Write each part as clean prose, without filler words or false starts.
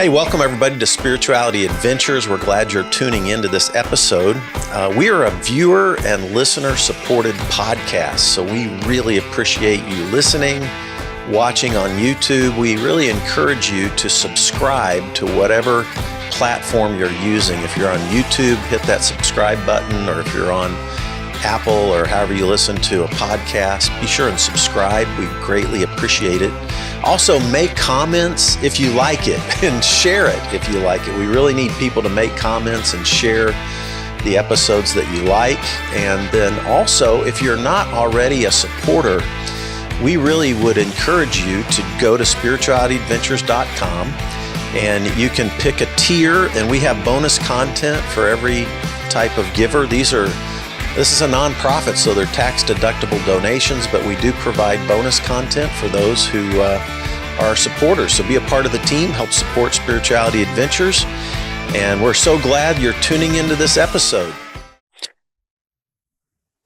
Hey, welcome everybody to Spirituality Adventures. We're glad you're tuning into this episode. We are a viewer and listener supported podcast, so we really appreciate you listening, watching on YouTube. We really encourage you to subscribe to whatever platform you're using. If you're on YouTube, hit that subscribe button, or if you're on Apple or however you listen to a podcast, be sure and subscribe. We greatly appreciate it. Also, make comments if you like it and share it if you like it. We really need people to make comments and share the episodes that you like. And then also, if you're not already a supporter, we really would encourage you to go to spiritualityadventures.com and you can pick a tier, and we have bonus content for every type of giver. This is a nonprofit, so they're tax-deductible donations, but we do provide bonus content for those who are supporters. So be a part of the team, help support Spirituality Adventures, and we're so glad you're tuning into this episode.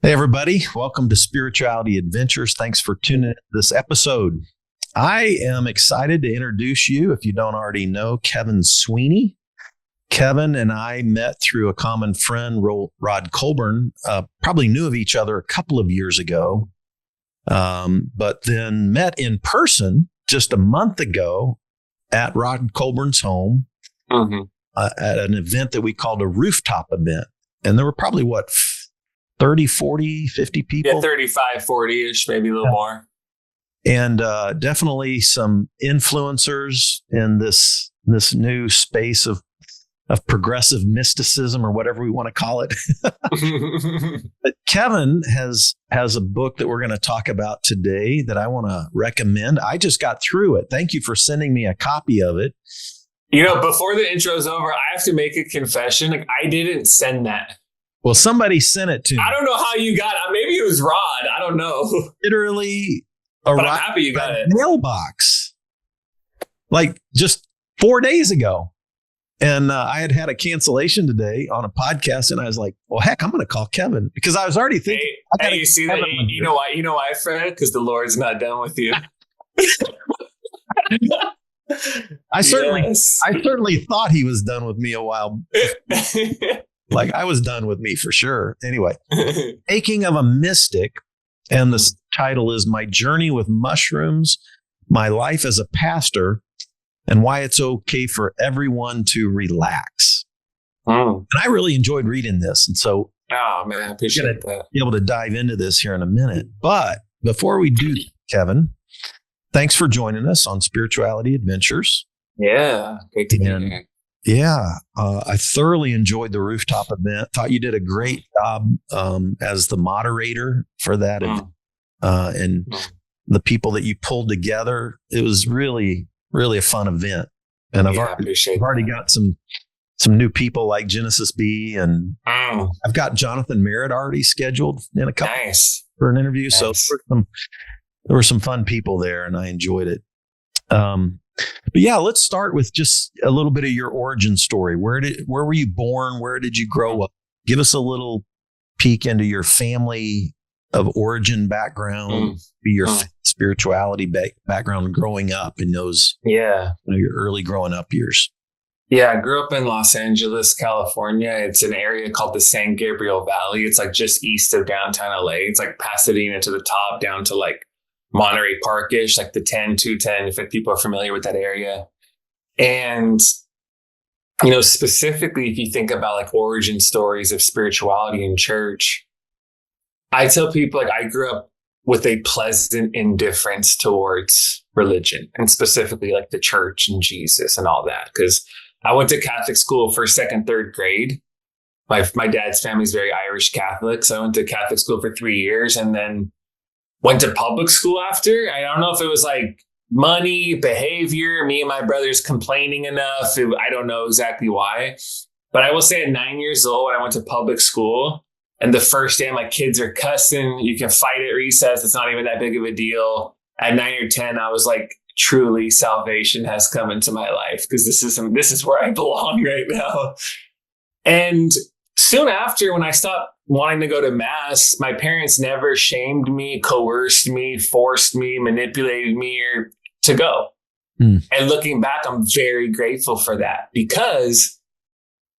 Hey, everybody. Welcome to Spirituality Adventures. Thanks for tuning into this episode. I am excited to introduce you, if you don't already know, Kevin Sweeney. Kevin and I met through a common friend, Rod Colburn, probably knew of each other a couple of years ago, but then met in person just a month ago at Rod Colburn's home at an event that we called a rooftop event. And there were probably, 30, 40, 50 people? Yeah, 35, 40-ish, maybe a little more. And definitely some influencers in this new space of progressive mysticism, or whatever we want to call it. But Kevin has a book that we're going to talk about today that I want to recommend. I just got through it. Thank you for sending me a copy of it. You know, before the intro's over, I have to make a confession. Like, I didn't send that. Well, somebody sent it to me. I don't know how you got it. Maybe it was Rod. I don't know. Literally but I'm happy you got it. Mailbox. Like just 4 days ago. And I had a cancellation today on a podcast, and I was like, well, heck, I'm going to call Kevin, because I was already thinking. Hey, you see that? You know why? You know why, Fred? Because the Lord's not done with you. I certainly thought he was done with me a while. Like, I was done with me for sure. Anyway, Making of a Mystic, and the title is My Journey with Mushrooms, My Life as a Pastor, and Why It's Okay for Everyone to Relax. And I really enjoyed reading this. And so I appreciate that. Be able to dive into this here in a minute. But before we do, Kevin, thanks for joining us on Spirituality Adventures. Yeah, great to be here. Yeah, I thoroughly enjoyed the rooftop event. Thought you did a great job as the moderator for that event. And the people that you pulled together. It was really a fun event. And I've already got some new people like Genesis B, and I've got Jonathan Merritt already scheduled in a couple for an interview. Nice. So there were some fun people there, and I enjoyed it. But yeah, let's start with just a little bit of your origin story. Where were you born? Where did you grow up? Give us a little peek into your family of origin background, your spirituality background growing up in those, your early growing up years. Yeah, I grew up in Los Angeles, California. It's an area called the San Gabriel Valley. It's like just east of downtown LA. It's like Pasadena to the top, down to like Monterey Park-ish, like the 210, if people are familiar with that area. And, you know, specifically, if you think about like origin stories of spirituality in church, I tell people, like, I grew up with a pleasant indifference towards religion, and specifically like the church and Jesus and all that. Because I went to Catholic school for second, third grade. My dad's family is very Irish Catholic. So I went to Catholic school for 3 years, and then went to public school after. I don't know if it was like money, behavior, me and my brothers complaining enough. I don't know exactly why. But I will say at 9 years old, when I went to public school, and the first day my kids are cussing, you can fight at recess. It's not even that big of a deal. At 9 or 10, I was like, truly salvation has come into my life, because this is where I belong right now. And soon after, when I stopped wanting to go to mass, my parents never shamed me, coerced me, forced me, manipulated me to go. And looking back, I'm very grateful for that, because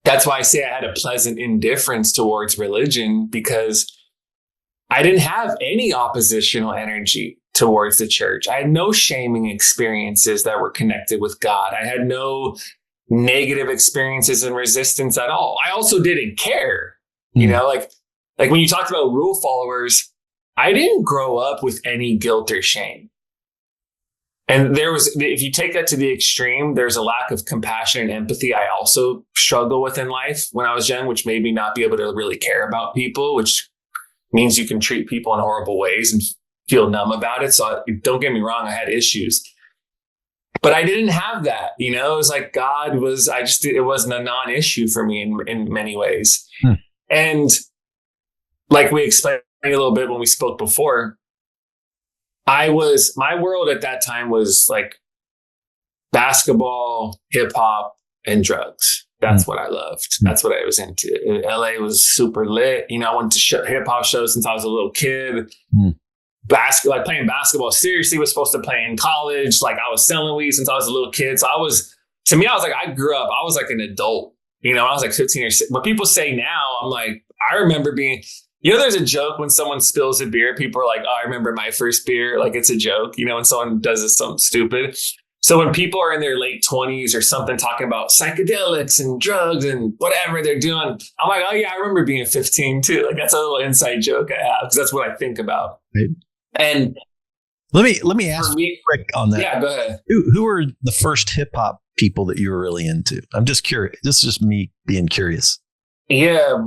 that's why I say I had a pleasant indifference towards religion, because I didn't have any oppositional energy towards the church. I had no shaming experiences that were connected with God. I had no negative experiences and resistance at all. I also didn't care, like when you talked about rule followers, I didn't grow up with any guilt or shame. And if you take that to the extreme, there's a lack of compassion and empathy I also struggle with in life when I was young, which made me not be able to really care about people, which means you can treat people in horrible ways and feel numb about it. So don't get me wrong, I had issues, but I didn't have that. It was like it wasn't a non-issue for me in many ways. And like we explained a little bit when we spoke before, my world at that time was like basketball, hip hop, and drugs. That's what I loved. That's what I was into. LA was super lit. I went to hip hop shows since I was a little kid. Playing basketball seriously was supposed to play in college. Like I was selling weed since I was a little kid. So I was like, I grew up, I was like an adult, I was like 15 or 16. What people say now, I'm like, I remember being, there's a joke when someone spills a beer, people are like, oh, I remember my first beer. Like it's a joke, when someone does something stupid. So when people are in their late 20s or something talking about psychedelics and drugs and whatever they're doing, I'm like, oh yeah, I remember being 15 too. Like that's a little inside joke I have because that's what I think about. Right. And let me ask you quick on that. Yeah, go ahead. Who were the first hip hop people that you were really into? I'm just curious. This is just me being curious. Yeah.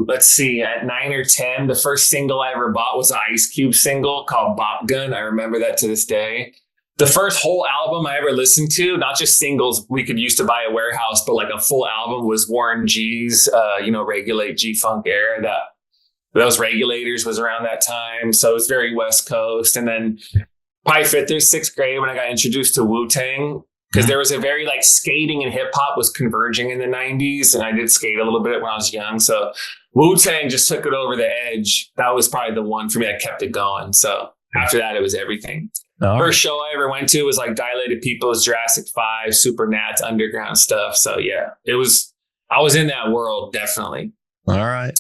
Let's see. At 9 or 10, the first single I ever bought was an Ice Cube single called Bop Gun. I remember that to this day. The first whole album I ever listened to, not just singles we could use to buy a warehouse, but like a full album, was Warren G's, Regulate G-Funk era. Those Regulators was around that time. So it was very West Coast. And then probably 5th or 6th grade when I got introduced to Wu-Tang, because there was a very like skating and hip hop was converging in the 90s. And I did skate a little bit when I was young. So Wu-Tang just took it over the edge. That was probably the one for me that kept it going. So after that, it was everything. First show I ever went to was like Dilated Peoples, Jurassic 5, Supernats, underground stuff. So yeah, I was in that world, definitely. All right.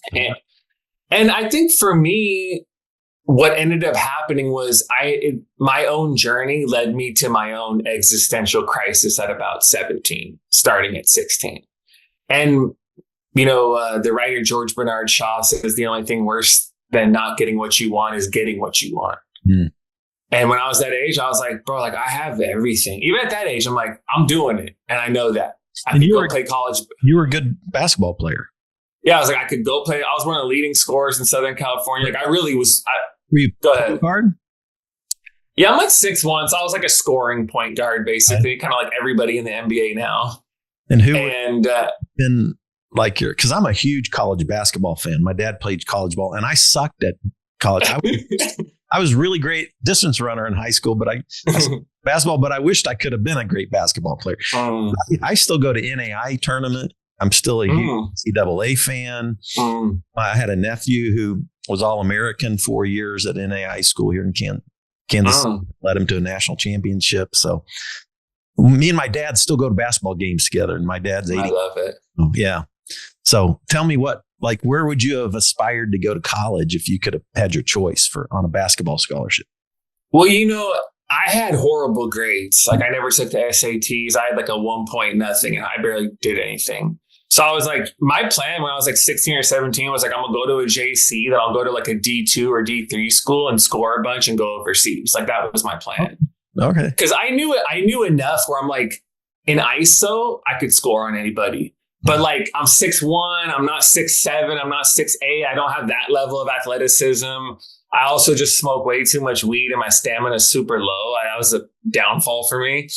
And I think for me, what ended up happening was my own journey led me to my own existential crisis at about 17, starting at 16. And, the writer George Bernard Shaw says the only thing worse than not getting what you want is getting what you want. And when I was that age, I was like, bro, like I have everything. Even at that age, I'm like, I'm doing it. And I know that. I could go play college. You were a good basketball player. Yeah, I was like, I could go play. I was one of the leading scorers in Southern California. Like I really was. Were you go ahead. Guard? Yeah, I'm like 6'1", so I was like a scoring point guard, basically, kind of like everybody in the NBA now. And who been like because I'm a huge college basketball fan. My dad played college ball, and I sucked at college. I was really great distance runner in high school, but I basketball. But I wished I could have been a great basketball player. I still go to NAI tournament. I'm still a huge NCAA fan. I had a nephew who was All-American 4 years at NAI school here in Kansas. Led him to a national championship. So me and my dad still go to basketball games together. And my dad's 80. I love it. Yeah. So tell me where would you have aspired to go to college if you could have had your choice on a basketball scholarship? Well, I had horrible grades. Like I never took the SATs. I had like a 1 point nothing and I barely did anything. So I was like, my plan when I was like 16 or 17 was like, I'm gonna go to a JC, then I'll go to like a D2 or D3 school and score a bunch and go overseas. Like that was my plan. Okay. Because I knew enough where I'm like, in ISO, I could score on anybody. But like I'm 6'1", I'm not 6'7", I'm not 6'8". I don't have that level of athleticism. I also just smoke way too much weed and my stamina is super low. That was a downfall for me.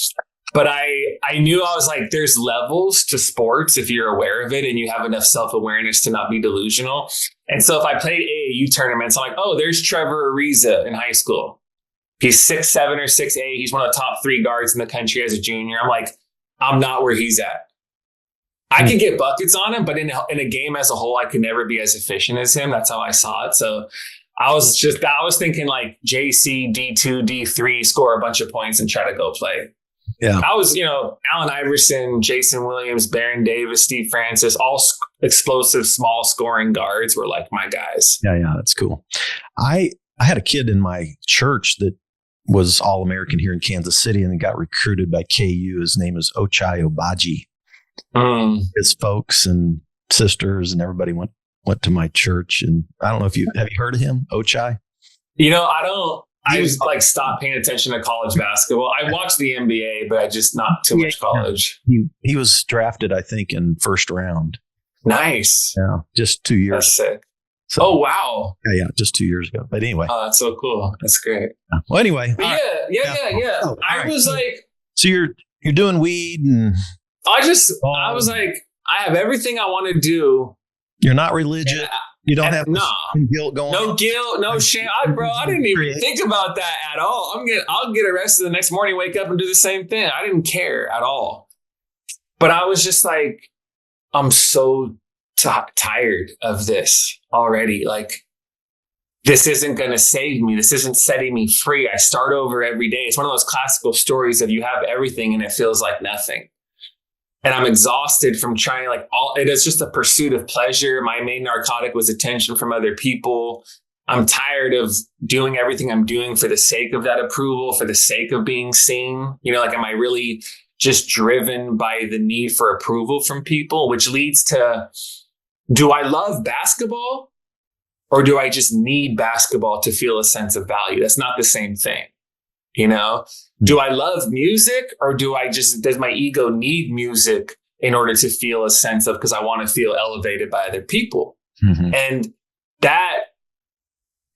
But I knew I was like, there's levels to sports if you're aware of it and you have enough self-awareness to not be delusional. And so if I played AAU tournaments, I'm like, oh, there's Trevor Ariza in high school. He's 6'7" or 6'8". He's one of the top 3 guards in the country as a junior. I'm like, I'm not where he's at. I could get buckets on him, but in a game as a whole, I could never be as efficient as him. That's how I saw it. So I was thinking like JC, D2, D3, score a bunch of points and try to go play. Yeah. I was, Allen Iverson, Jason Williams, Baron Davis, Steve Francis, all explosive, small scoring guards were like my guys. Yeah, that's cool. I had a kid in my church that was All-American here in Kansas City and got recruited by KU. His name is Ochai Obaji. His folks and sisters and everybody went to my church. And I don't know if have you heard of him, Ochai? I just stopped paying attention to college basketball. I watched the NBA, but I just not too much college. He was drafted, I think, in first round. Nice. Yeah, just 2 years. That's sick. So, oh, wow. Yeah, just 2 years ago. But anyway. Oh, that's so cool. That's great. Well, anyway. Yeah. Oh, I was like. So you're doing weed and. I was like, I have everything I want to do. You're not religious. You don't have guilt going. No guilt, no shame. I didn't even think about that at all. I'll get arrested the next morning, wake up and do the same thing. I didn't care at all. But I was just like, I'm so tired of this already. Like, this isn't going to save me. This isn't setting me free. I start over every day. It's one of those classical stories of you have everything and it feels like nothing. And I'm exhausted from trying it is just a pursuit of pleasure. My main narcotic was attention from other people. I'm tired of doing everything I'm doing for the sake of that approval, for the sake of being seen. Am I really just driven by the need for approval from people, which leads to, do I love basketball or do I just need basketball to feel a sense of value? That's not the same thing. Do I love music or does my ego need music in order to feel a sense of, because I want to feel elevated by other people? Mm-hmm. And that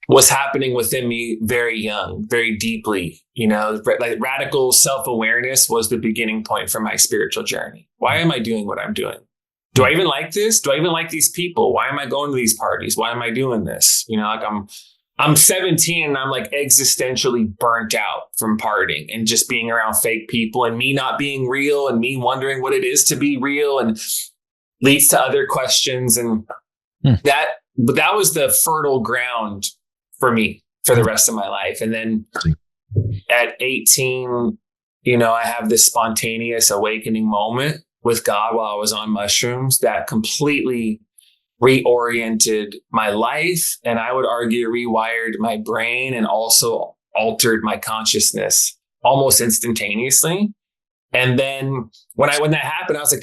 was happening within me very young, very deeply, like radical self-awareness was the beginning point for my spiritual journey. Why am I doing what I'm doing? Do I even like this? Do I even like these people? Why am I going to these parties? Why am I doing this? I'm 17 and I'm like existentially burnt out from partying and just being around fake people and me not being real and me wondering what it is to be real, and leads to other questions. And that was the fertile ground for me for the rest of my life. And then at 18, I have this spontaneous awakening moment with God while I was on mushrooms that completely reoriented my life, and I would argue rewired my brain and also altered my consciousness almost instantaneously. And then when that happened, I was like,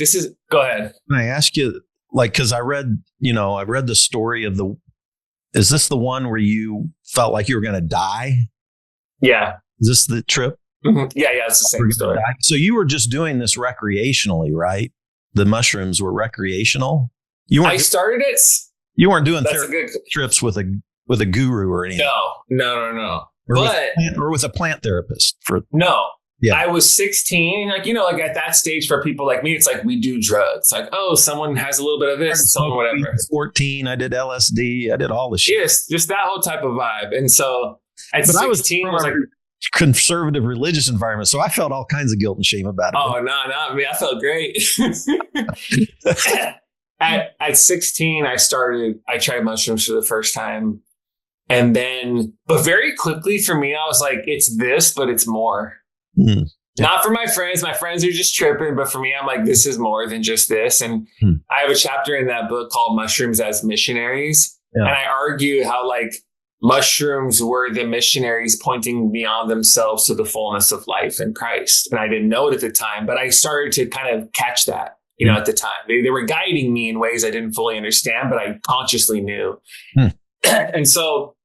go ahead. Can I ask you, because I read the story of is this the one where you felt like you were going to die? Yeah. Is this the trip? Mm-hmm. Yeah, it's the same story. So you were just doing this recreationally, right? The mushrooms were recreational? I started it. You weren't doing trips with a guru or anything. No. Or with a plant therapist no. Yeah. I was 16. At that stage for people like me, it's like we do drugs. Like, oh, someone has a little bit of this, someone whatever. 14, I did LSD. I did all the shit. Yes, just that whole type of vibe. And so at 16, I was like conservative religious environment, so I felt all kinds of guilt and shame about it. Oh no, I mean, I felt great. At 16, I tried mushrooms for the first time. And then, but very quickly for me, I was like, it's this, but it's more. Mm. Not for my friends. My friends are just tripping. But for me, I'm like, this is more than just this. And I have a chapter in that book called Mushrooms as Missionaries. Yeah. And I argue how mushrooms were the missionaries pointing beyond themselves to the fullness of life in Christ. And I didn't know it at the time, but I started to kind of catch that. At the time, they were guiding me in ways I didn't fully understand, but I consciously knew. And so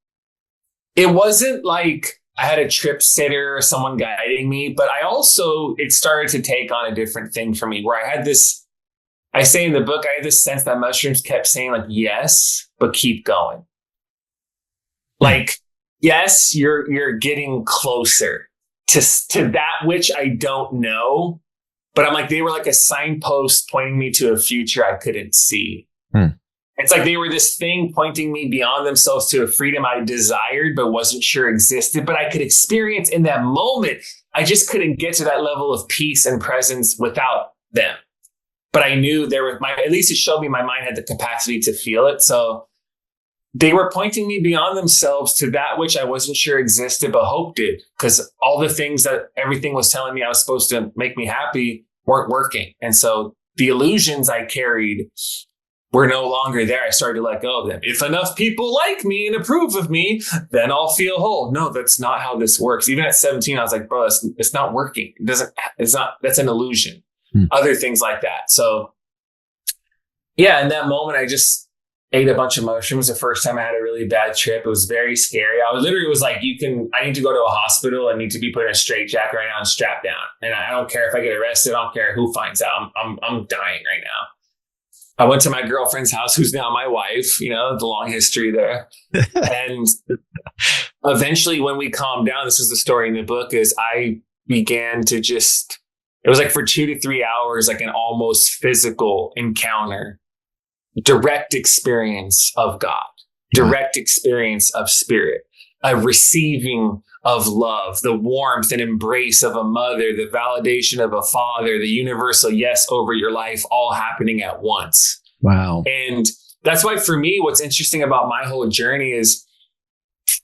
it wasn't like I had a trip sitter or someone guiding me, but it started to take on a different thing for me where I had this, I say in the book, I had this sense that mushrooms kept saying yes, but keep going. Yes, you're getting closer to that which I don't know. But I'm like, they were like a signpost pointing me to a future I couldn't see. It's like they were this thing pointing me beyond themselves to a freedom I desired, but wasn't sure existed, but I could experience in that moment. I just couldn't get to that level of peace and presence without them. But I knew at least it showed me my mind had the capacity to feel it. So they were pointing me beyond themselves to that which I wasn't sure existed, but hope did. Because all the things that everything was telling me I was supposed to make me happy weren't working. And so the illusions I carried were no longer there. I started to let go of them. If enough people like me and approve of me, then I'll feel whole. No, that's not how this works. Even at 17, I was like, bro, it's not working. That's an illusion. Other things like that. So yeah, in that moment, I just ate a bunch of mushrooms. The first time I had a really bad trip, it was very scary. I was like, I need to go to a hospital. I need to be put in a straitjacket right now and strapped down. And I don't care if I get arrested. I don't care who finds out. I'm dying right now. I went to my girlfriend's house, who's now my wife, the long history there. And eventually when we calmed down, this is the story in the book, is I began to it was like for 2 to 3 hours, like an almost physical encounter, direct experience of God, direct experience of spirit, a receiving of love, the warmth and embrace of a mother, the validation of a father, the universal yes over your life, all happening at once. Wow. And that's why for me, what's interesting about my whole journey is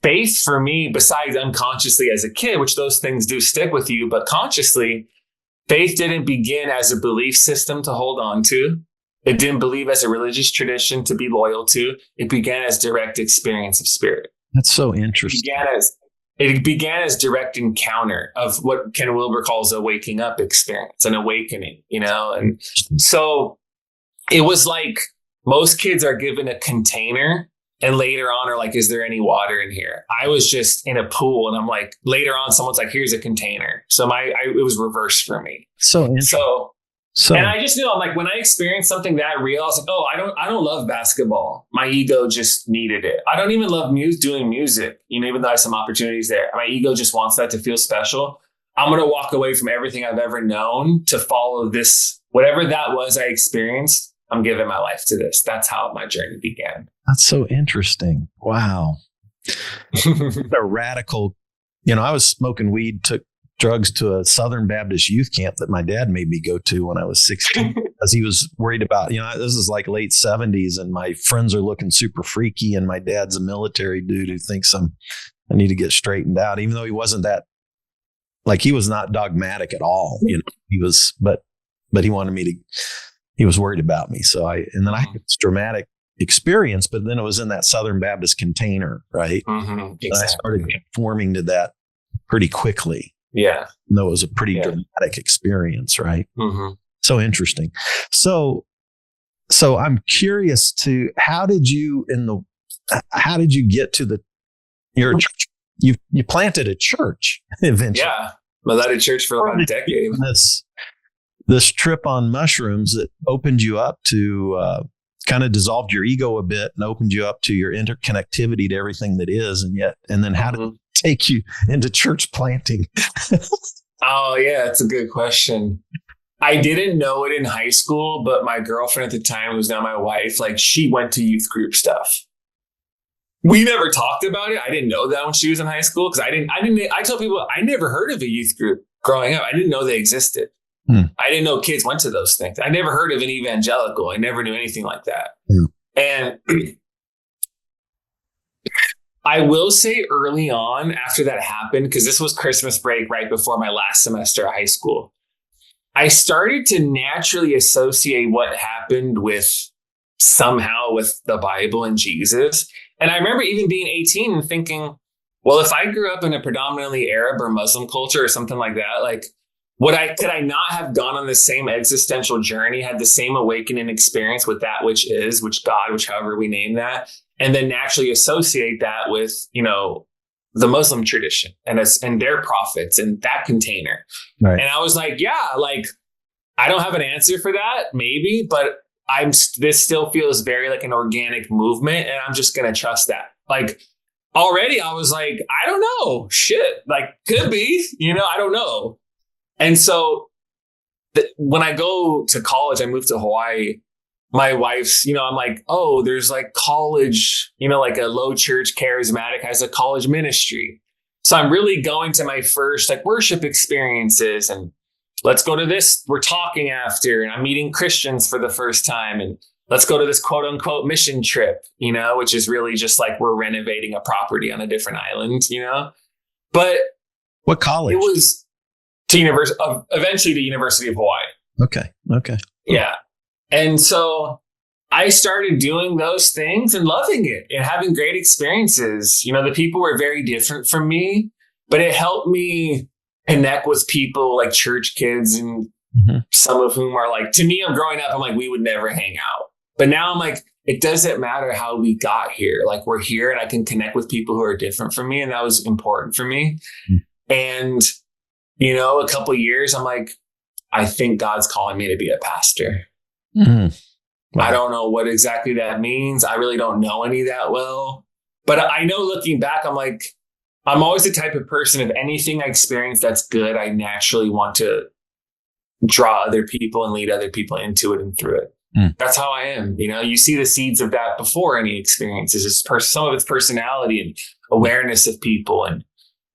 faith for me, besides unconsciously as a kid, which those things do stick with you, but consciously, faith didn't begin as a belief system to hold on to. It didn't believe as a religious tradition to be loyal to. It began as direct experience of spirit. That's so interesting. It began as direct encounter of what Ken Wilber calls a waking up experience, an awakening, And so it was like most kids are given a container and later on are like, is there any water in here? I was just in a pool and I'm like, later on, someone's like, here's a container. So it was reversed for me. So interesting. So, and I just knew, I'm like, when I experienced something that real, I was like, oh, I don't love basketball. My ego just needed it. I don't even love doing music, even though I have some opportunities there. My ego just wants that to feel special. I'm going to walk away from everything I've ever known to follow this, whatever that was I experienced. I'm giving my life to this. That's how my journey began. That's so interesting. Wow. A radical, I was smoking weed, took drugs to a Southern Baptist youth camp that my dad made me go to when I was 16 because he was worried about, this is like late 70s and my friends are looking super freaky and my dad's a military dude who thinks I need to get straightened out, even though he wasn't that, like he was not dogmatic at all. He was, but he wanted me to, he was worried about me. So I had this dramatic experience, but then it was in that Southern Baptist container, right? Mm-hmm, exactly. And I started conforming to that pretty quickly. Yeah. No, it was a pretty dramatic experience, right? Mm-hmm. So interesting. So I'm curious how did you get to your church? You planted a church eventually. Yeah. I led a church for about a decade. This trip on mushrooms that opened you up to kind of dissolved your ego a bit and opened you up to your interconnectivity to everything that is. And then how did it take you into church planting? Oh, yeah, that's a good question. I didn't know it in high school, but my girlfriend at the time, who's now my wife, like she went to youth group stuff. We never talked about it. I didn't know that when she was in high school because I tell people I never heard of a youth group growing up. I didn't know they existed. I didn't know kids went to those things. I never heard of an evangelical. I never knew anything like that. And I will say early on after that happened, because this was Christmas break right before my last semester of high school, I started to naturally associate what happened with the Bible and Jesus. And I remember even being 18 and thinking, well, if I grew up in a predominantly Arab or Muslim culture or something like that, like, could I not have gone on the same existential journey, had the same awakening experience with that which is, which God, which however we name that, and then naturally associate that with, the Muslim tradition and their prophets and that container. Right. And I was like, yeah, like, I don't have an answer for that, maybe, but this still feels very like an organic movement and I'm just going to trust that. Like already I was like, I don't know, shit, like could be, I don't know. And so when I go to college, I moved to Hawaii, my wife's, I'm like, oh, there's like college, like a low church charismatic has a college ministry. So I'm really going to my first like worship experiences and let's go to this. We're talking after and I'm meeting Christians for the first time. And let's go to this quote unquote mission trip, which is really just like we're renovating a property on a different island, But what college? It was to eventually the University of Hawaii. Okay. Yeah. And so I started doing those things and loving it and having great experiences. The people were very different from me, but it helped me connect with people like church kids and some of whom are like, to me, I'm growing up, I'm like, we would never hang out. But now I'm like, it doesn't matter how we got here. Like we're here and I can connect with people who are different from me. And that was important for me. And, a couple of years, I'm like, I think God's calling me to be a pastor. Wow. I don't know what exactly that means. I really don't know any that well. But I know looking back, I'm like, I'm always the type of person, if anything I experience that's good, I naturally want to draw other people and lead other people into it and through it. That's how I am. You see the seeds of that before any experiences. Some of it's personality and awareness of people. And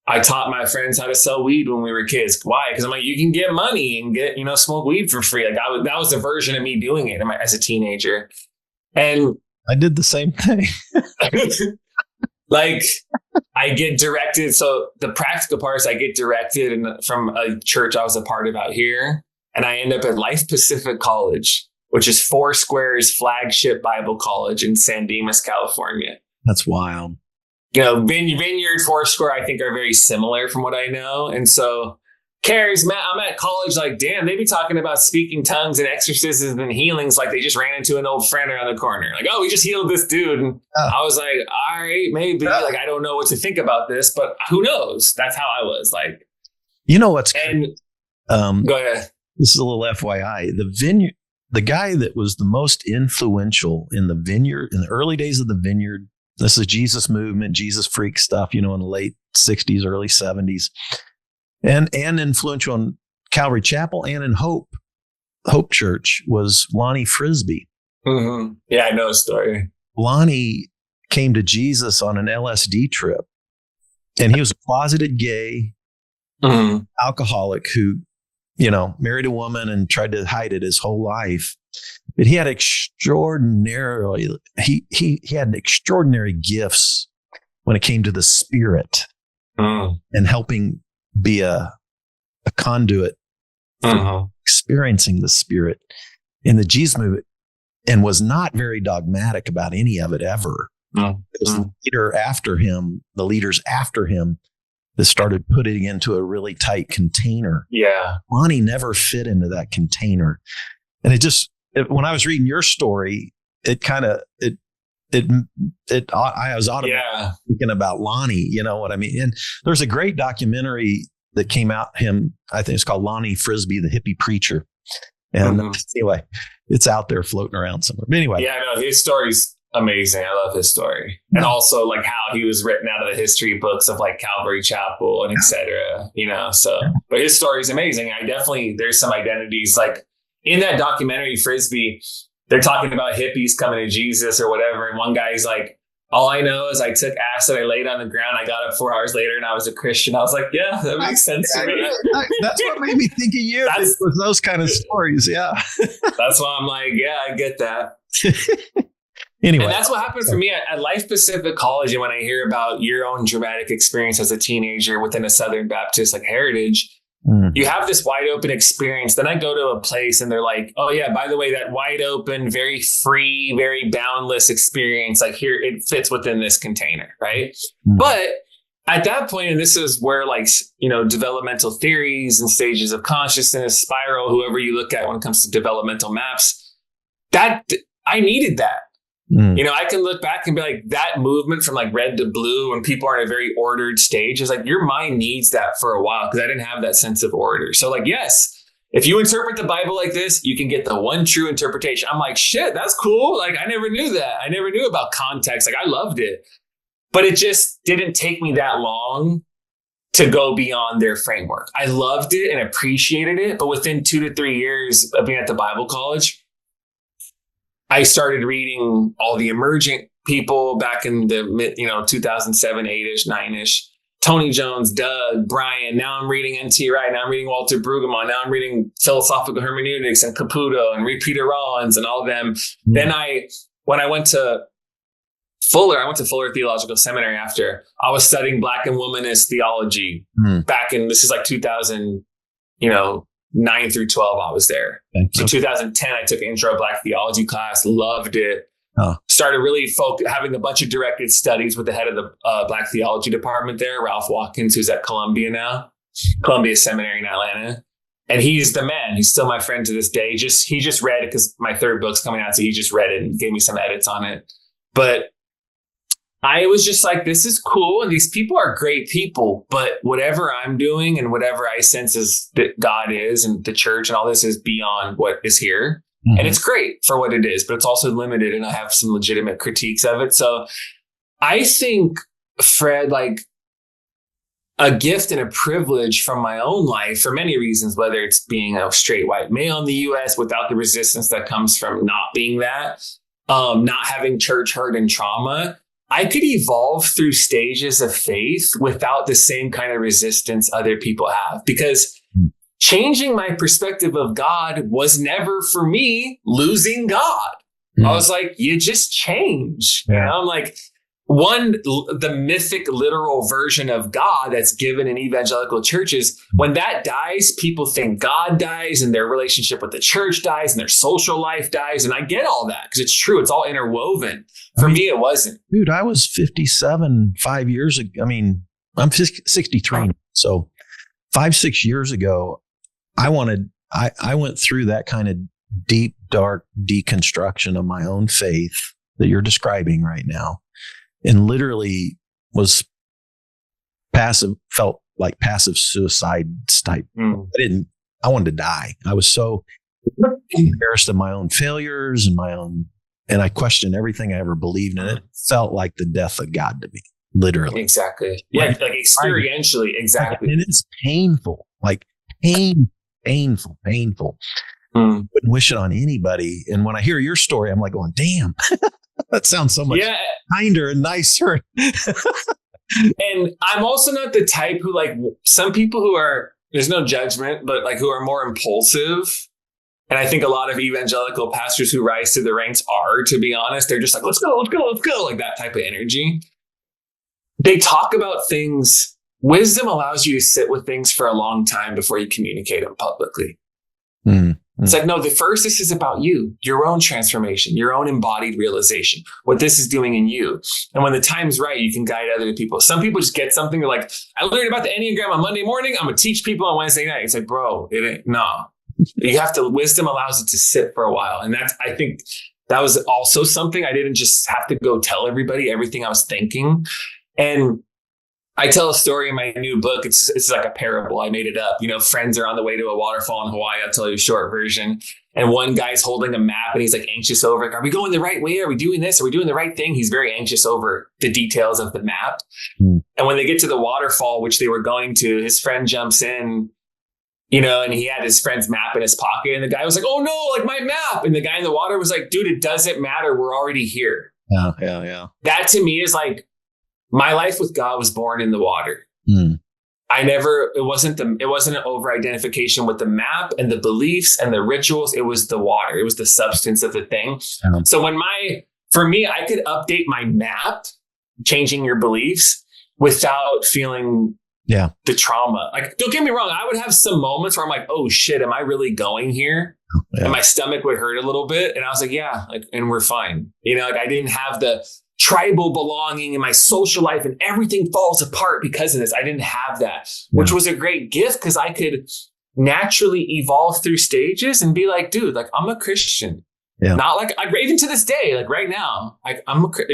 I taught my friends how to sell weed when we were kids. Why? Because I'm like, you can get money and get, smoke weed for free. Like that was the version of me doing it as a teenager. And I did the same thing. Like I get directed. So the practical part is I get directed from a church I was a part of out here. And I end up at Life Pacific College, which is Foursquare's flagship Bible college in San Dimas, California. That's wild. Vineyard, Foursquare, I think are very similar from what I know. And so I'm at college like, damn, they be talking about speaking tongues and exorcisms and healings like they just ran into an old friend around the corner. Like, oh, we just healed this dude. And I was like, all right, maybe. Like, I don't know what to think about this, but who knows? That's how I was like. What's and go ahead. This is a little FYI. The guy that was the most influential in the Vineyard, in the early days of the Vineyard, this is Jesus movement, Jesus freak stuff, in the late 60s, early 70s, and influential in Calvary Chapel and in Hope Church was Lonnie Frisbee. Mm-hmm. Yeah, I know a story. Lonnie came to Jesus on an LSD trip, and he was a closeted gay alcoholic who, married a woman and tried to hide it his whole life. But he had he had extraordinary gifts when it came to the Spirit and helping be a conduit for experiencing the Spirit in the Jesus movement, and was not very dogmatic about any of it ever. It was the leaders after him that started putting it into a really tight container. Yeah. Lonnie never fit into that container. And when I was reading your story, I was automatically thinking about Lonnie, you know what I mean? And there's a great documentary that came out I think it's called Lonnie Frisbee, the Hippie Preacher. And anyway, it's out there floating around somewhere. But anyway. Yeah, no, his story's amazing. I love his story. And also like how he was written out of the history books of like Calvary Chapel and et cetera, but his story is amazing. There's some identities like in that documentary, Frisbee, they're talking about hippies coming to Jesus or whatever. And one guy's like, all I know is I took acid, I laid on the ground, I got up 4 hours later and I was a Christian. I was like, yeah, that makes sense to me. That's what made me think of you. It was those kind of stories. Yeah. That's why I'm like, yeah, I get that. Anyway. And that's what happened for me at Life Pacific College. And when I hear about your own dramatic experience as a teenager within a Southern Baptist like heritage, you have this wide open experience. Then I go to a place and they're like, oh yeah, by the way, that wide open, very free, very boundless experience, like here, it fits within this container. Right. But at that point, and this is where developmental theories and stages of consciousness, spiral, whoever you look at when it comes to developmental maps, that I needed that. I can look back and be like, that movement from like red to blue when people are in a very ordered stage is like your mind needs that for a while because I didn't have that sense of order. So like, yes, if you interpret the Bible like this, you can get the one true interpretation. I'm like, shit, that's cool. Like, I never knew that. I never knew about context. Like, I loved it. But it just didn't take me that long to go beyond their framework. I loved it and appreciated it. But within 2 to 3 years of being at the Bible college, I started reading all the emergent people back in the 2007, 8-ish, 9-ish. Tony Jones, Doug, Brian. Now I'm reading N.T. Wright. Now I'm reading Walter Brueggemann. Now I'm reading Philosophical Hermeneutics and Caputo and Peter Rollins and all of them. Then when I went to Fuller, I went to Fuller Theological Seminary after. I was studying Black and Womanist theology back in, this is like 2000, 9 through 12, I was there. So 2010, I took an intro Black theology class, loved it. Started really having a bunch of directed studies with the head of the Black theology department there, Ralph Watkins, who's at Columbia now, Columbia Seminary in Atlanta. And he's the man. He's still my friend to this day. He just read it because my third book's coming out. So he just read it and gave me some edits on it. But I was just like, this is cool. And these people are great people. But whatever I'm doing and whatever I sense is that God is and the church and all this is beyond what is here. And it's great for what it is, but it's also limited. And I have some legitimate critiques of it. So I think, Fred, like a gift and a privilege from my own life for many reasons, whether it's being a straight white male in the US without the resistance that comes from not being that, not having church hurt and trauma, I could evolve through stages of faith without the same kind of resistance other people have, because changing my perspective of God was never for me losing God. I was like, you just change. Yeah. I'm like, the mythic literal version of God that's given in evangelical churches, when that dies, people think God dies and their relationship with the church dies and their social life dies. And I get all that because it's true. It's all interwoven. For me, it wasn't. Dude, I was 57 5 years ago. I mean, I'm 63. So 5-6 years ago, I went through that kind of deep, dark deconstruction of my own faith that you're describing right now, and literally felt like passive suicide type. I wanted to die. I was so embarrassed of my own failures and I questioned everything I ever believed in. It felt like the death of God to me, literally. Exactly. Yeah, like experientially, exactly. And it's painful, like painful. Wouldn't wish it on anybody. And when I hear your story, I'm like going, damn, that sounds so much kinder and nicer. And I'm also not the type who, like, some people who are, there's no judgment, but like who are more impulsive. And I think a lot of evangelical pastors who rise to the ranks are, to be honest, they're just like, let's go, like that type of energy. They talk about things. Wisdom allows you to sit with things for a long time before you communicate them publicly. It's like, no, this is about you, your own transformation, your own embodied realization, what this is doing in you. And when the time's right, you can guide other people. Some people just get something. They're like, I learned about the Enneagram on Monday morning. I'm going to teach people on Wednesday night. It's like, bro, it ain't, no. You have to, wisdom allows it to sit for a while. And I think that was also something I didn't just have to go tell everybody everything I was thinking. And I tell a story in my new book. It's like a parable. I made it up. Friends are on the way to a waterfall in Hawaii. I'll tell you a short version. And one guy's holding a map and he's like anxious over it. Are we going the right way? Are we doing this? Are we doing the right thing? He's very anxious over the details of the map. And when they get to the waterfall, which they were going to, his friend jumps in, and he had his friend's map in his pocket. And the guy was like, oh no, like my map. And the guy in the water was like, dude, it doesn't matter. We're already here. Yeah. That to me is like, my life with God was born in the water. It wasn't an over-identification with the map and the beliefs and the rituals. It was the water. It was the substance of the thing. So for me, I could update my map, changing your beliefs without feeling the trauma. Like, don't get me wrong. I would have some moments where I'm like, oh shit, am I really going here? And my stomach would hurt a little bit. And I was like, and we're fine. I didn't have the tribal belonging in my social life and everything falls apart because of this. I didn't have that, which was a great gift because I could naturally evolve through stages and be like, dude, like I'm a Christian. Not like even to this day, like right now, like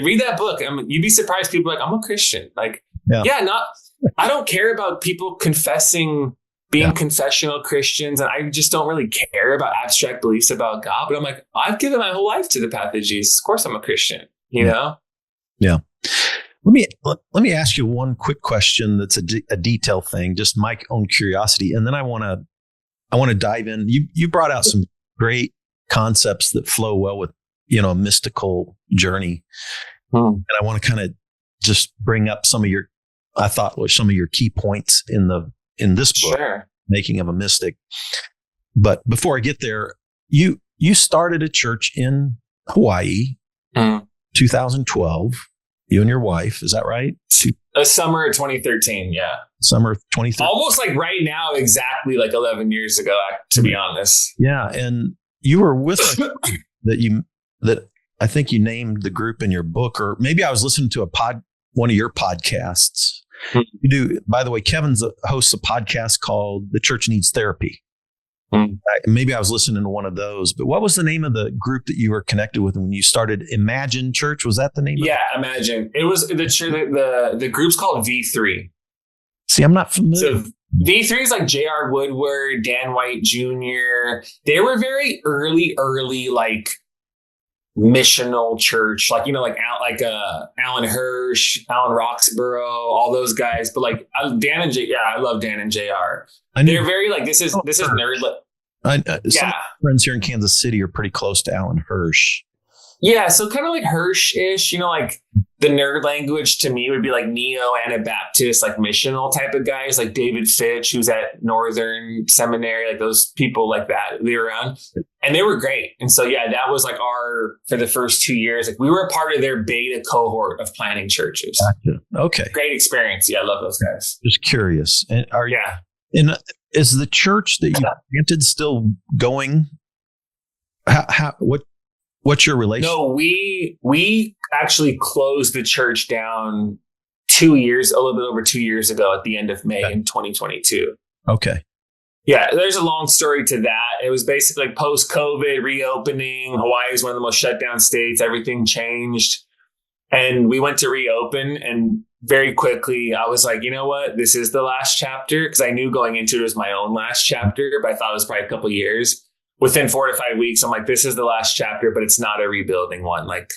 read that book. You'd be surprised. People are like, I'm a Christian. Like, I don't care about people confessing, being confessional Christians. And I just don't really care about abstract beliefs about God. But I'm like, I've given my whole life to the path of Jesus. Of course I'm a Christian, know? Yeah. Let me ask you one quick question. That's a detail thing, just my own curiosity. And then I want to dive in. You brought out some great concepts that flow well with, a mystical journey. And I want to kind of just bring up some of your I thought were some of your key points in this book, Sure. Making of a Mystic. But before I get there, you started a church in Hawaii, 2012. You and your wife, is that right? Summer of 2013, yeah. Summer of 2013. Almost like right now, exactly like 11 years ago, to be honest. Yeah, and you were with us that I think you named the group in your book, or maybe I was listening to one of your podcasts. You do, by the way, Kevin's hosts a podcast called The Church Needs Therapy. Maybe I was listening to one of those, but what was the name of the group that you were connected with when you started Imagine Church? Was that the name? Yeah, Imagine. It was the group's called V3. See, I'm not familiar. So V3 is like J.R. Woodward, Dan White Jr. They were very early, like missional church, like, Alan Hirsch, Alan Roxborough, all those guys. But like Dan and I love Dan and JR. They're very like, this is nerd. Some friends here in Kansas City are pretty close to Alan Hirsch. Yeah, so kind of like Hirsch-ish, like the nerd language to me would be like neo-Anabaptist, like missional type of guys, like David Fitch, who's at Northern Seminary, like those people like that, they were around. And they were great. And so, yeah, that was like for the first 2 years, like we were a part of their beta cohort of planning churches. Gotcha. Okay. Great experience. Yeah, I love those guys. Just curious. And is the church that you planted still going? What's your relation? No, we actually closed the church down a little bit over 2 years ago at the end of May in 2022. Okay. Yeah, there's a long story to that. It was basically like post-COVID reopening. Hawaii is one of the most shut down states. Everything changed. And we went to reopen, and very quickly I was like, you know what? This is the last chapter, because I knew going into it was my own last chapter, but I thought it was probably a couple of years. Within 4 to 5 weeks, I'm like, this is the last chapter, but it's not a rebuilding one. Like,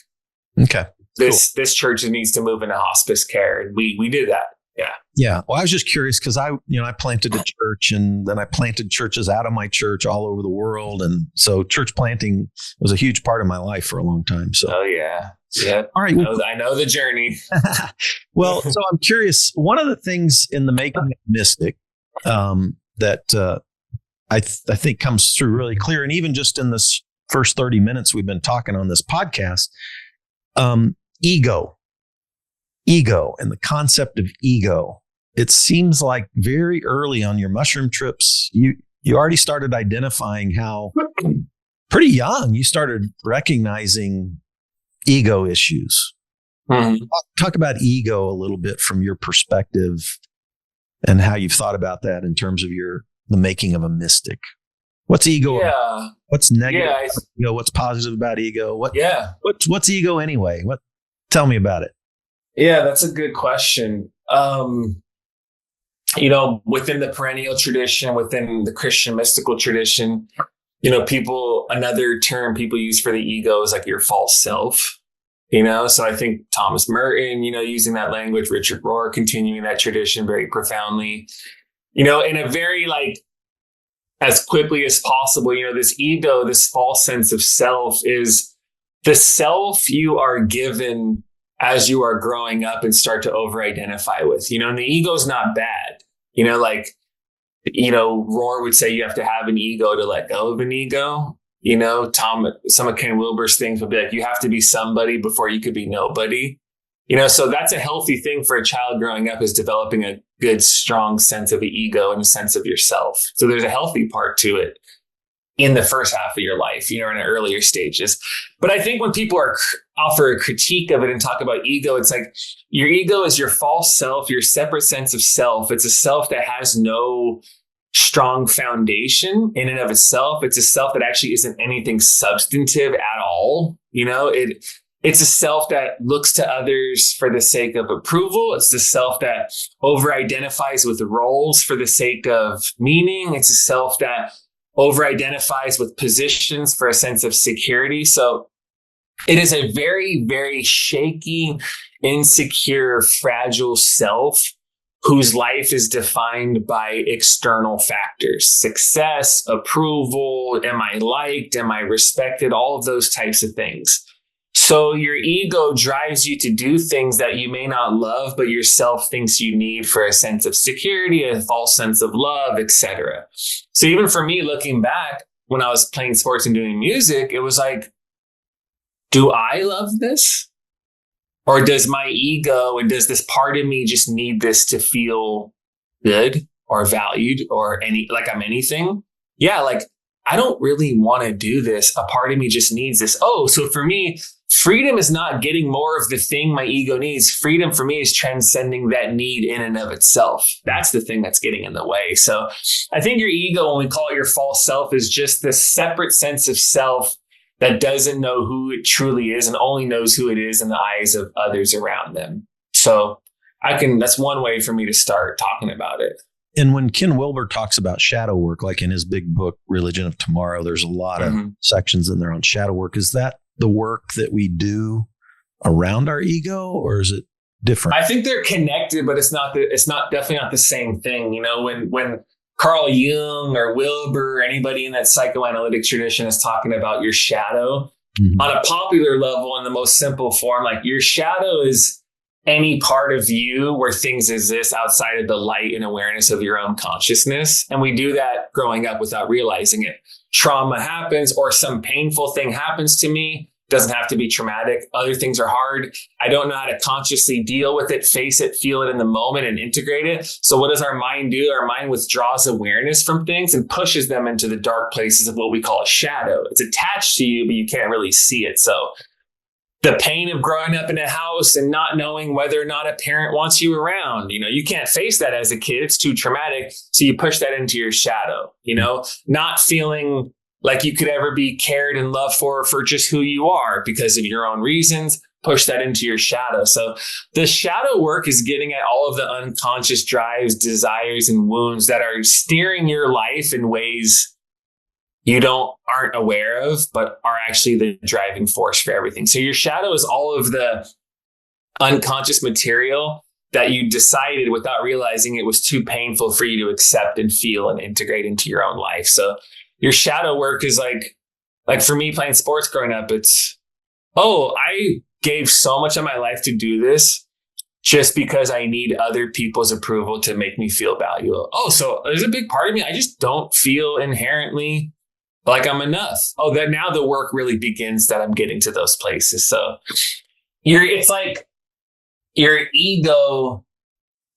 okay, this church needs to move into hospice care. And we did that. Yeah. Yeah. Well, I was just curious because I planted a church, and then I planted churches out of my church all over the world. And so church planting was a huge part of my life for a long time. So, oh yeah. Yeah. All right. I know the journey. Well, so I'm curious, one of the things in the Making of Mystic that I think comes through really clear, and even just in this first 30 minutes we've been talking on this podcast, ego and the concept of ego. It seems like very early on your mushroom trips, you already started identifying how pretty young you started recognizing ego issues. Mm-hmm. Talk about ego a little bit from your perspective and how you've thought about that in terms of the making of a mystic. What's ego? Yeah. What's negative about ego? What's positive about ego? What's ego anyway? Tell me about it. Yeah, that's a good question. Within the perennial tradition, within the Christian mystical tradition, another term people use for the ego is like your false self. So I think Thomas Merton, using that language, Richard Rohr continuing that tradition very profoundly. In a very like as quickly as possible, this ego, this false sense of self is the self you are given as you are growing up and start to over-identify with, and the ego's not bad, Rohr would say you have to have an ego to let go of an ego. Some of Ken Wilber's things would be like, you have to be somebody before you could be nobody. So that's a healthy thing for a child growing up, is developing a good, strong sense of the ego and a sense of yourself. So there's a healthy part to it in the first half of your life, in the earlier stages. But I think when people offer a critique of it and talk about ego, it's like your ego is your false self, your separate sense of self. It's a self that has no strong foundation in and of itself. It's a self that actually isn't anything substantive at all. It's a self that looks to others for the sake of approval. It's the self that over-identifies with roles for the sake of meaning. It's a self that over-identifies with positions for a sense of security. So it is a very, very shaky, insecure, fragile self whose life is defined by external factors: success, approval, am I liked, am I respected, all of those types of things. So your ego drives you to do things that you may not love, but yourself thinks you need for a sense of security, a false sense of love, etc. So even for me, looking back, when I was playing sports and doing music, it was like, do I love this? Or does my ego and does this part of me just need this to feel good or valued or like I'm anything? Yeah, like I don't really want to do this. A part of me just needs this. Oh, so for me, freedom is not getting more of the thing my ego needs. Freedom for me is transcending that need in and of itself. That's the thing that's getting in the way. So I think your ego, when we call it your false self, is just this separate sense of self that doesn't know who it truly is and only knows who it is in the eyes of others around them. So that's one way for me to start talking about it. And when Ken Wilber talks about shadow work, like in his big book, Religion of Tomorrow, there's a lot of sections in there on shadow work. Is that the work that we do around our ego, or is it different? I think they're connected, but it's definitely not the same thing. You know, when Carl Jung or Wilber, or anybody in that psychoanalytic tradition is talking about your shadow on a popular level in the most simple form, like your shadow is any part of you where things exist outside of the light and awareness of your own consciousness. And we do that growing up without realizing it. Trauma happens or some painful thing happens to me. Doesn't have to be traumatic. Other things are hard. I don't know how to consciously deal with it, face it, feel it in the moment and integrate it. So what does our mind do? Our mind withdraws awareness from things and pushes them into the dark places of what we call a shadow. It's attached to you, but you can't really see it. So the pain of growing up in a house and not knowing whether or not a parent wants you around, you know, you can't face that as a kid. It's too traumatic. So you push that into your shadow, you know, not feeling like you could ever be cared and loved for just who you are because of your own reasons, push that into your shadow. So the shadow work is getting at all of the unconscious drives, desires, and wounds that are steering your life in ways you aren't aware of, but are actually the driving force for everything. So your shadow is all of the unconscious material that you decided without realizing it was too painful for you to accept and feel and integrate into your own life. So your shadow work is like for me playing sports growing up, it's, I gave so much of my life to do this just because I need other people's approval to make me feel valuable. So there's a big part of me, I just don't feel inherently like I'm enough. That now the work really begins that I'm getting to those places. So it's like your ego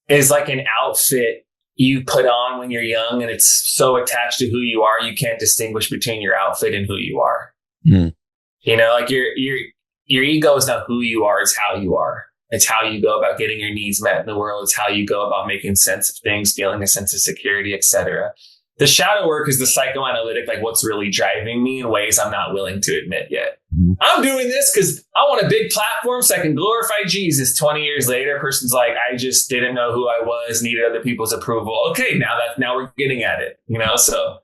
is like an outfit you put on when you're young, and it's so attached to who you are, you can't distinguish between your outfit and who you are. You know, like your ego is not who you are, it's how you are. It's how you go about getting your needs met in the world. It's how you go about making sense of things, feeling a sense of security, etc. The shadow work is the psychoanalytic, like what's really driving me in ways I'm not willing to admit yet. I'm doing this because I want a big platform so I can glorify Jesus. 20 years later, a person's like, I just didn't know who I was, needed other people's approval. Okay, now we're getting at it, you know? So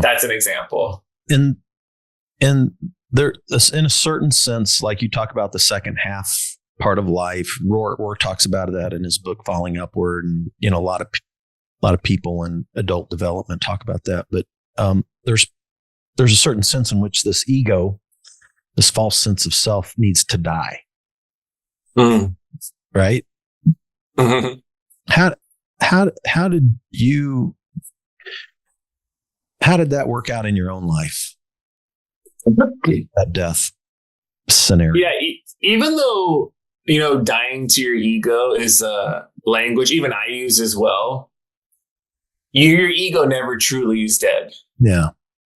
that's an example. And there, in a certain sense, like you talk about the second half part of life, Rohr talks about that in his book, Falling Upward. And, you know, a lot of people in adult development talk about that. But there's a certain sense in which this ego, this false sense of self, needs to die. Right? How did that work out in your own life? That death scenario. Yeah, even though, you know, dying to your ego is a language even I use as well. Your ego never truly is dead. Yeah.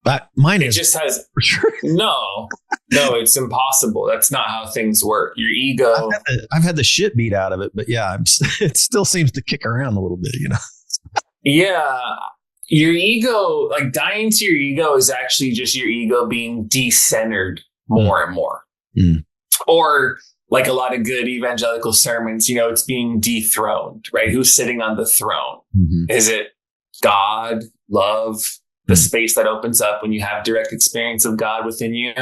But mine is. It just has. For sure. No, it's impossible. That's not how things work. Your ego. I've had the shit beat out of it, but yeah, it still seems to kick around a little bit, you know? Yeah. Your ego, like dying to your ego is actually just your ego being decentered more and more. Or like a lot of good evangelical sermons, you know, it's being dethroned, right? Who's sitting on the throne? Is it God, love, the space that opens up when you have direct experience of God within you?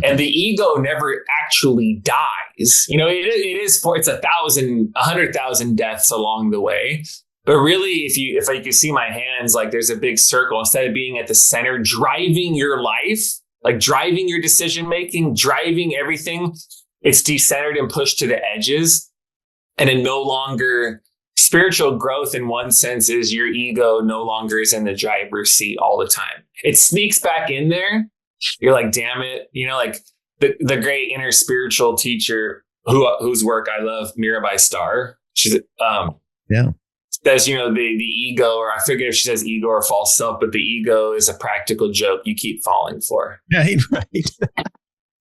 And the ego never actually dies. You know, it's 100,000 deaths along the way. But really, if you could see my hands, like there's a big circle. Instead of being at the center, driving your life, like driving your decision making, driving everything, it's decentered and pushed to the edges. And it no longer, spiritual growth in one sense is your ego no longer is in the driver's seat all the time. It sneaks back in there. You're like, damn it. You know, like the great inner spiritual teacher whose work I love, Mirabai Starr. She's, says, you know, the ego, or I forget if she says ego or false self, but the ego is a practical joke you keep falling for. Right.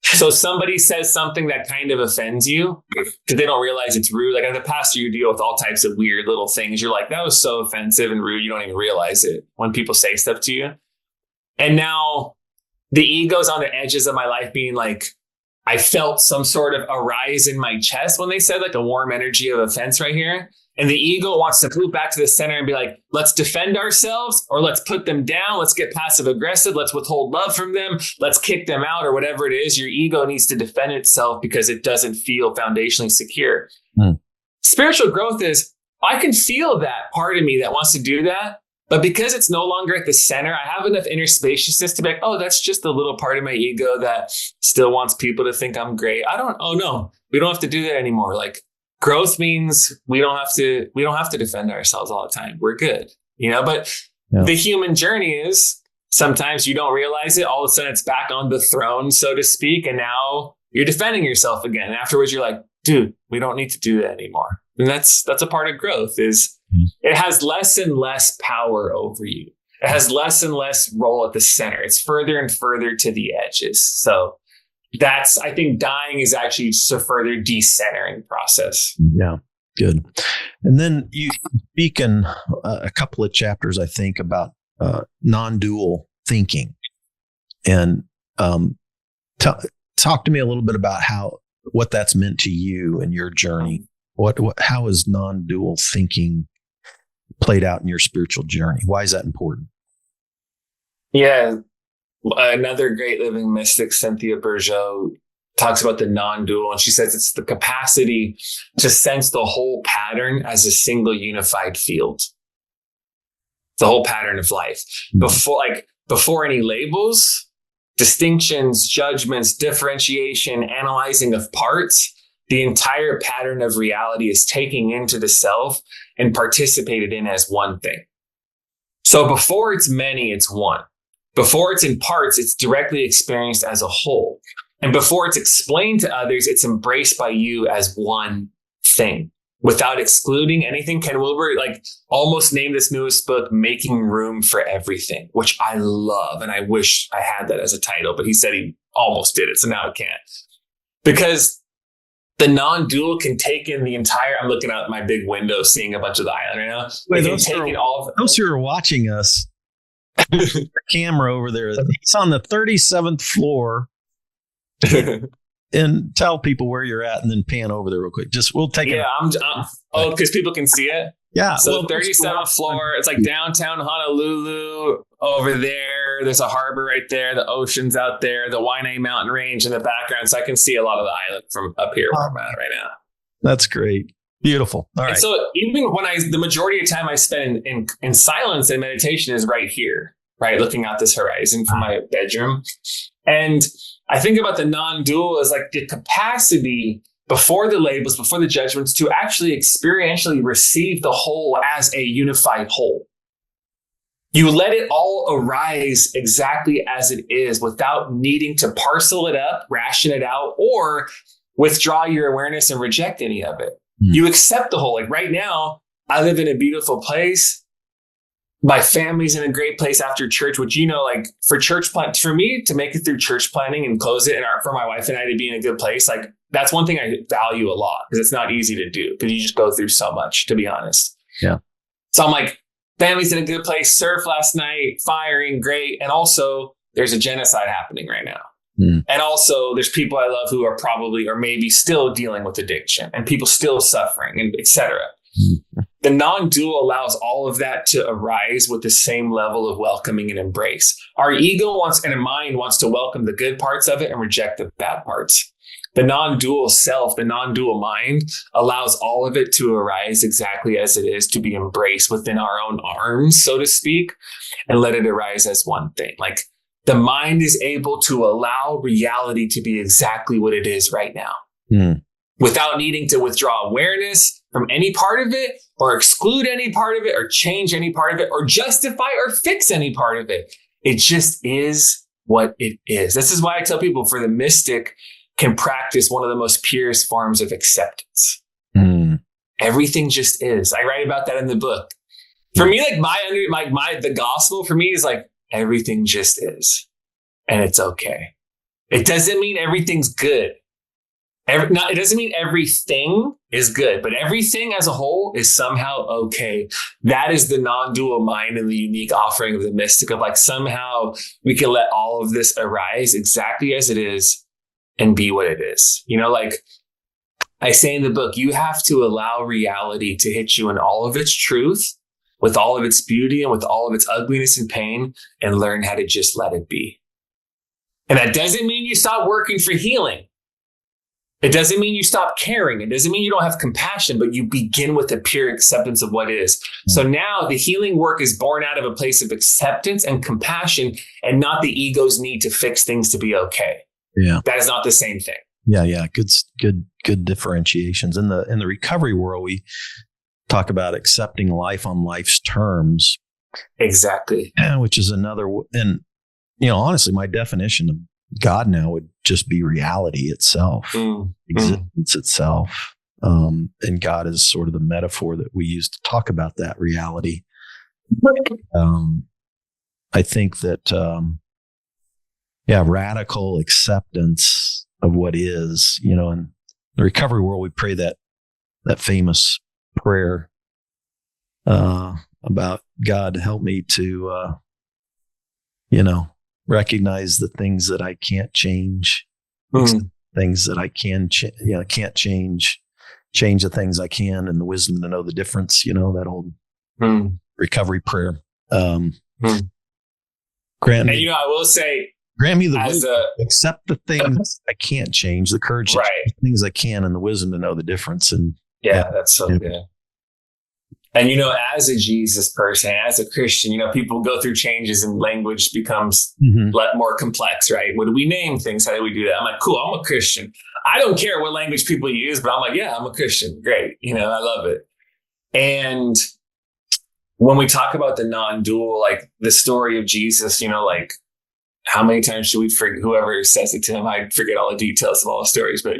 So somebody says something that kind of offends you because they don't realize it's rude. Like as a pastor, you deal with all types of weird little things. You're like, that was so offensive and rude. You don't even realize it when people say stuff to you. And now the ego's on the edges of my life being like, I felt some sort of a rise in my chest when they said like a warm energy of offense right here. And the ego wants to move back to the center and be like, let's defend ourselves, or let's put them down. Let's get passive aggressive. Let's withhold love from them. Let's kick them out, or whatever it is. Your ego needs to defend itself because it doesn't feel foundationally secure. Spiritual growth is, I can feel that part of me that wants to do that. But because it's no longer at the center, I have enough inner spaciousness to be like, oh, that's just a little part of my ego that still wants people to think I'm great. No, we don't have to do that anymore. Like, growth means we don't have to defend ourselves all the time. We're good, you know, but the human journey is sometimes you don't realize it. All of a sudden it's back on the throne, so to speak. And now you're defending yourself again. And afterwards you're like, dude, we don't need to do that anymore. And that's a part of growth is it has less and less power over you. It has less and less role at the center. It's further and further to the edges. So I think dying is actually just a further decentering process. Yeah, good. And then you speak in a couple of chapters, I think, about non-dual thinking. And talk to me a little bit about what that's meant to you and your journey. How is non-dual thinking played out in your spiritual journey? Why is that important? Yeah. Another great living mystic, Cynthia Bourgeault, talks about the non-dual, and she says it's the capacity to sense the whole pattern as a single unified field. The whole pattern of life. Before any labels, distinctions, judgments, differentiation, analyzing of parts, the entire pattern of reality is taken into the self and participated in as one thing. So before it's many, it's one. Before it's in parts, it's directly experienced as a whole. And before it's explained to others, it's embraced by you as one thing without excluding anything. Ken Wilber almost named this newest book, Making Room for Everything, which I love. And I wish I had that as a title, but he said he almost did it. So now it can't. Because the non-dual can take in the entire, I'm looking out my big window, seeing a bunch of the island right now. Those who are watching us, the camera over there, it's on the 37th floor. And tell people where you're at and then pan over there real quick. We'll take it. Yeah, because people can see it. Yeah. So 37th floor, it's like downtown Honolulu over there. There's a harbor right there. The ocean's out there, the Waianae Mountain Range in the background. So I can see a lot of the island from up here where I'm at right now. That's great. Beautiful. All right. And so even when the majority of time I spend in silence and meditation is right here, right? Looking out this horizon from my bedroom. And I think about the non-dual as like the capacity before the labels, before the judgments, to actually experientially receive the whole as a unified whole. You let it all arise exactly as it is without needing to parcel it up, ration it out, or withdraw your awareness and reject any of it. You accept the whole. Like right now, I live in a beautiful place. My family's in a great place after church, which, like for for me to make it through church planning and close it, and for my wife and I to be in a good place, like that's one thing I value a lot because it's not easy to do because you just go through so much, to be honest. Yeah. So I'm like, family's in a good place. Surf last night, firing, great. And also there's a genocide happening right now. And also there's people I love who are probably or maybe still dealing with addiction and people still suffering and etc. The non-dual allows all of that to arise with the same level of welcoming and embrace. Our ego and our mind wants to welcome the good parts of it and reject the bad parts. The non-dual self, the non-dual mind allows all of it to arise exactly as it is, to be embraced within our own arms, so to speak, and let it arise as one thing. Like the mind is able to allow reality to be exactly what it is right now. without needing to withdraw awareness from any part of it or exclude any part of it or change any part of it or justify or fix any part of it. It just is what it is. This is why I tell people, for the mystic can practice one of the most purest forms of acceptance. Everything just is. I write about that in the book. For me, like the gospel for me is like, everything just is, and it's okay. It doesn't mean everything's good. It doesn't mean everything is good, but everything as a whole is somehow okay. That is the non-dual mind and the unique offering of the mystic, of like, somehow we can let all of this arise exactly as it is and be what it is. You know, like I say in the book, you have to allow reality to hit you in all of its truth, with all of its beauty and with all of its ugliness and pain, and learn how to just let it be. And that doesn't mean you stop working for healing. It doesn't mean you stop caring. It doesn't mean you don't have compassion, but you begin with a pure acceptance of what is. So now the healing work is born out of a place of acceptance and compassion, and not the ego's need to fix things to be okay. Yeah. That is not the same thing. Yeah. Good differentiations. In the recovery world, we talk about accepting life on life's terms. Exactly. Which is another, and, you know, honestly, my definition of God now would just be reality itself, existence itself. And God is sort of the metaphor that we use to talk about that reality. I think that, radical acceptance of what is, you know, in the recovery world, we pray that famous prayer about, God, help me to, recognize the things that I can't change, things that I can't change the things I can, and the wisdom to know the difference, that old recovery prayer. Grant me, I will say, grant me the wisdom to accept the things I can't change, the courage to change the things I can, and the wisdom to know the difference. And that's so good. And, as a Jesus person, as a Christian, people go through changes and language becomes a lot more complex, right? What do we name things? How do we do that? I'm like, cool, I'm a Christian. I don't care what language people use, but I'm like, yeah, I'm a Christian. Great. I love it. And when we talk about the non-dual, like the story of Jesus, like how many times should we forgive, whoever says it to him, I forget all the details of all the stories, but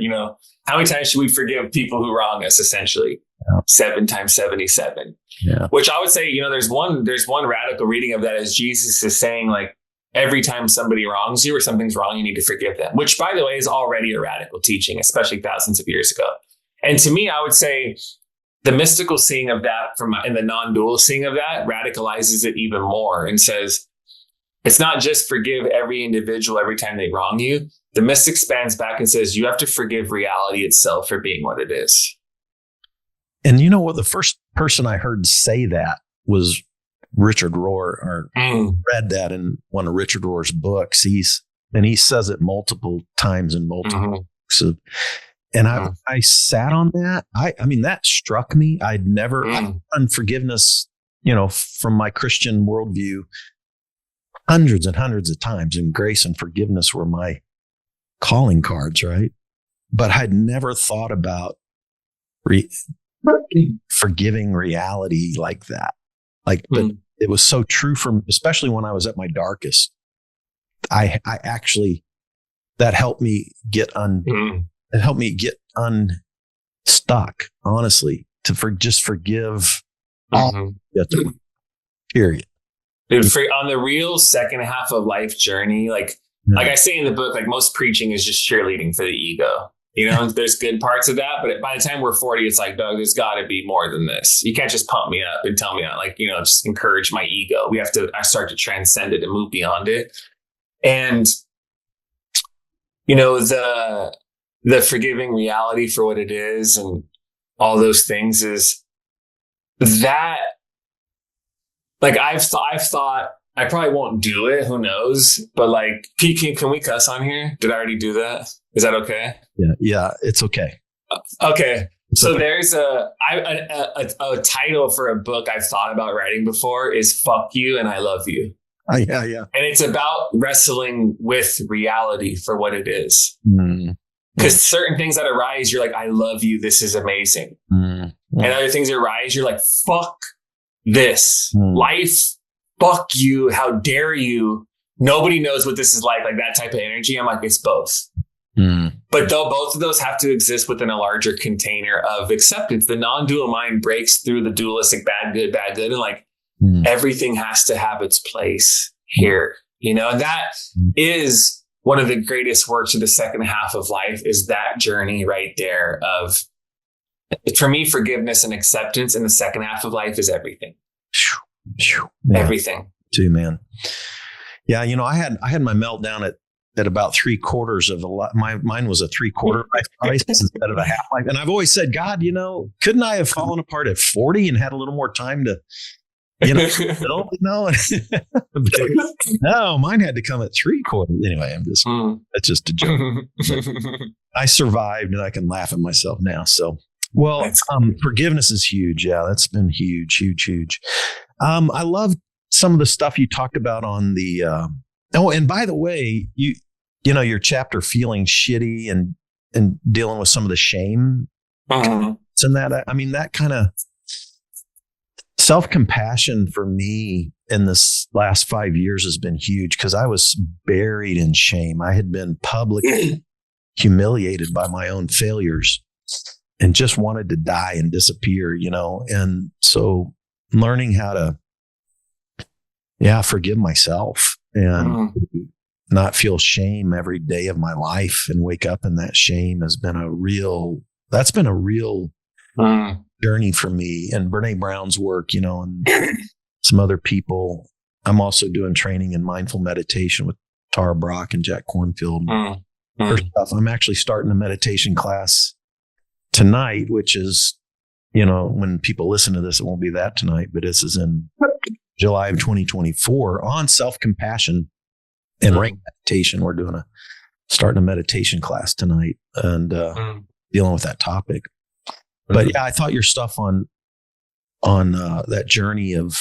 how many times should we forgive people who wrong us, essentially? 7 times 77. Yeah. Which I would say, there's one radical reading of that as Jesus is saying, like, every time somebody wrongs you or something's wrong, you need to forgive them, which, by the way, is already a radical teaching, especially thousands of years ago. And to me, I would say the mystical seeing of that and the non-dual seeing of that radicalizes it even more and says, it's not just forgive every individual every time they wrong you. The mystic spans back and says, you have to forgive reality itself for being what it is. And you know what? The first person I heard say that was Richard Rohr. Read that in one of Richard Rohr's books. He says it multiple times in multiple books. And I sat on that. I mean, that struck me. I'd never unforgiveness, from my Christian worldview, hundreds and hundreds of times, and grace and forgiveness were my calling cards, right? But I'd never thought about forgiving reality like that. But it was so true especially when I was at my darkest. I actually, that helped me get unstuck, honestly, to just forgive all, period. Dude, on the real second half of life journey, like I say in the book, like most preaching is just cheerleading for the ego. There's good parts of that, but by the time we're 40, it's like, Doug, there's got to be more than this. You can't just pump me up and tell me, just encourage my ego. I start to transcend it and move beyond it. And, the forgiving reality for what it is and all those things is that, like, I've thought I probably won't do it. Who knows? But like, can we cuss on here? Did I already do that? Is that okay? Yeah, it's okay. Okay. So okay. There's a title for a book I've thought about writing before is "Fuck You and I Love You." Yeah. And it's about wrestling with reality for what it is. Because certain things that arise, you're like, I love you. This is amazing. And other things that arise, you're like, fuck this life. Fuck you. How dare you? Nobody knows what this is like that type of energy. I'm like, it's both. But though both of those have to exist within a larger container of acceptance, the non-dual mind breaks through the dualistic bad, good, and everything has to have its place here, and that is one of the greatest works of the second half of life, is that journey right there of, for me, forgiveness and acceptance in the second half of life is everything. Everything. Too, man. Yeah. I had my meltdown at about 3/4 of a lot. Mine was a 3/4 life crisis instead of a half life. And I've always said, God, couldn't I have fallen apart at 40 and had a little more time to, no, mine had to come at 3/4. Anyway, that's just a joke. I survived and I can laugh at myself now. So, forgiveness is huge. Yeah, that's been huge, huge, huge. I love some of the stuff you talked about on the, and by the way, your chapter, feeling shitty and dealing with some of the shame. And that, that kind of self-compassion for me in this last 5 years has been huge, because I was buried in shame. I had been publicly humiliated by my own failures and just wanted to die and disappear, and so learning how to, forgive myself and not feel shame every day of my life and wake up in that shame has been a real journey for me. And Brene Brown's work, and some other people. I'm also doing training in mindful meditation with Tara Brach and Jack Kornfield. First off, I'm actually starting a meditation class tonight, which is, when people listen to this, it won't be that tonight, but this is in July of 2024 on self-compassion and right meditation. We're starting a meditation class tonight and dealing with that topic. But I thought your stuff on that journey of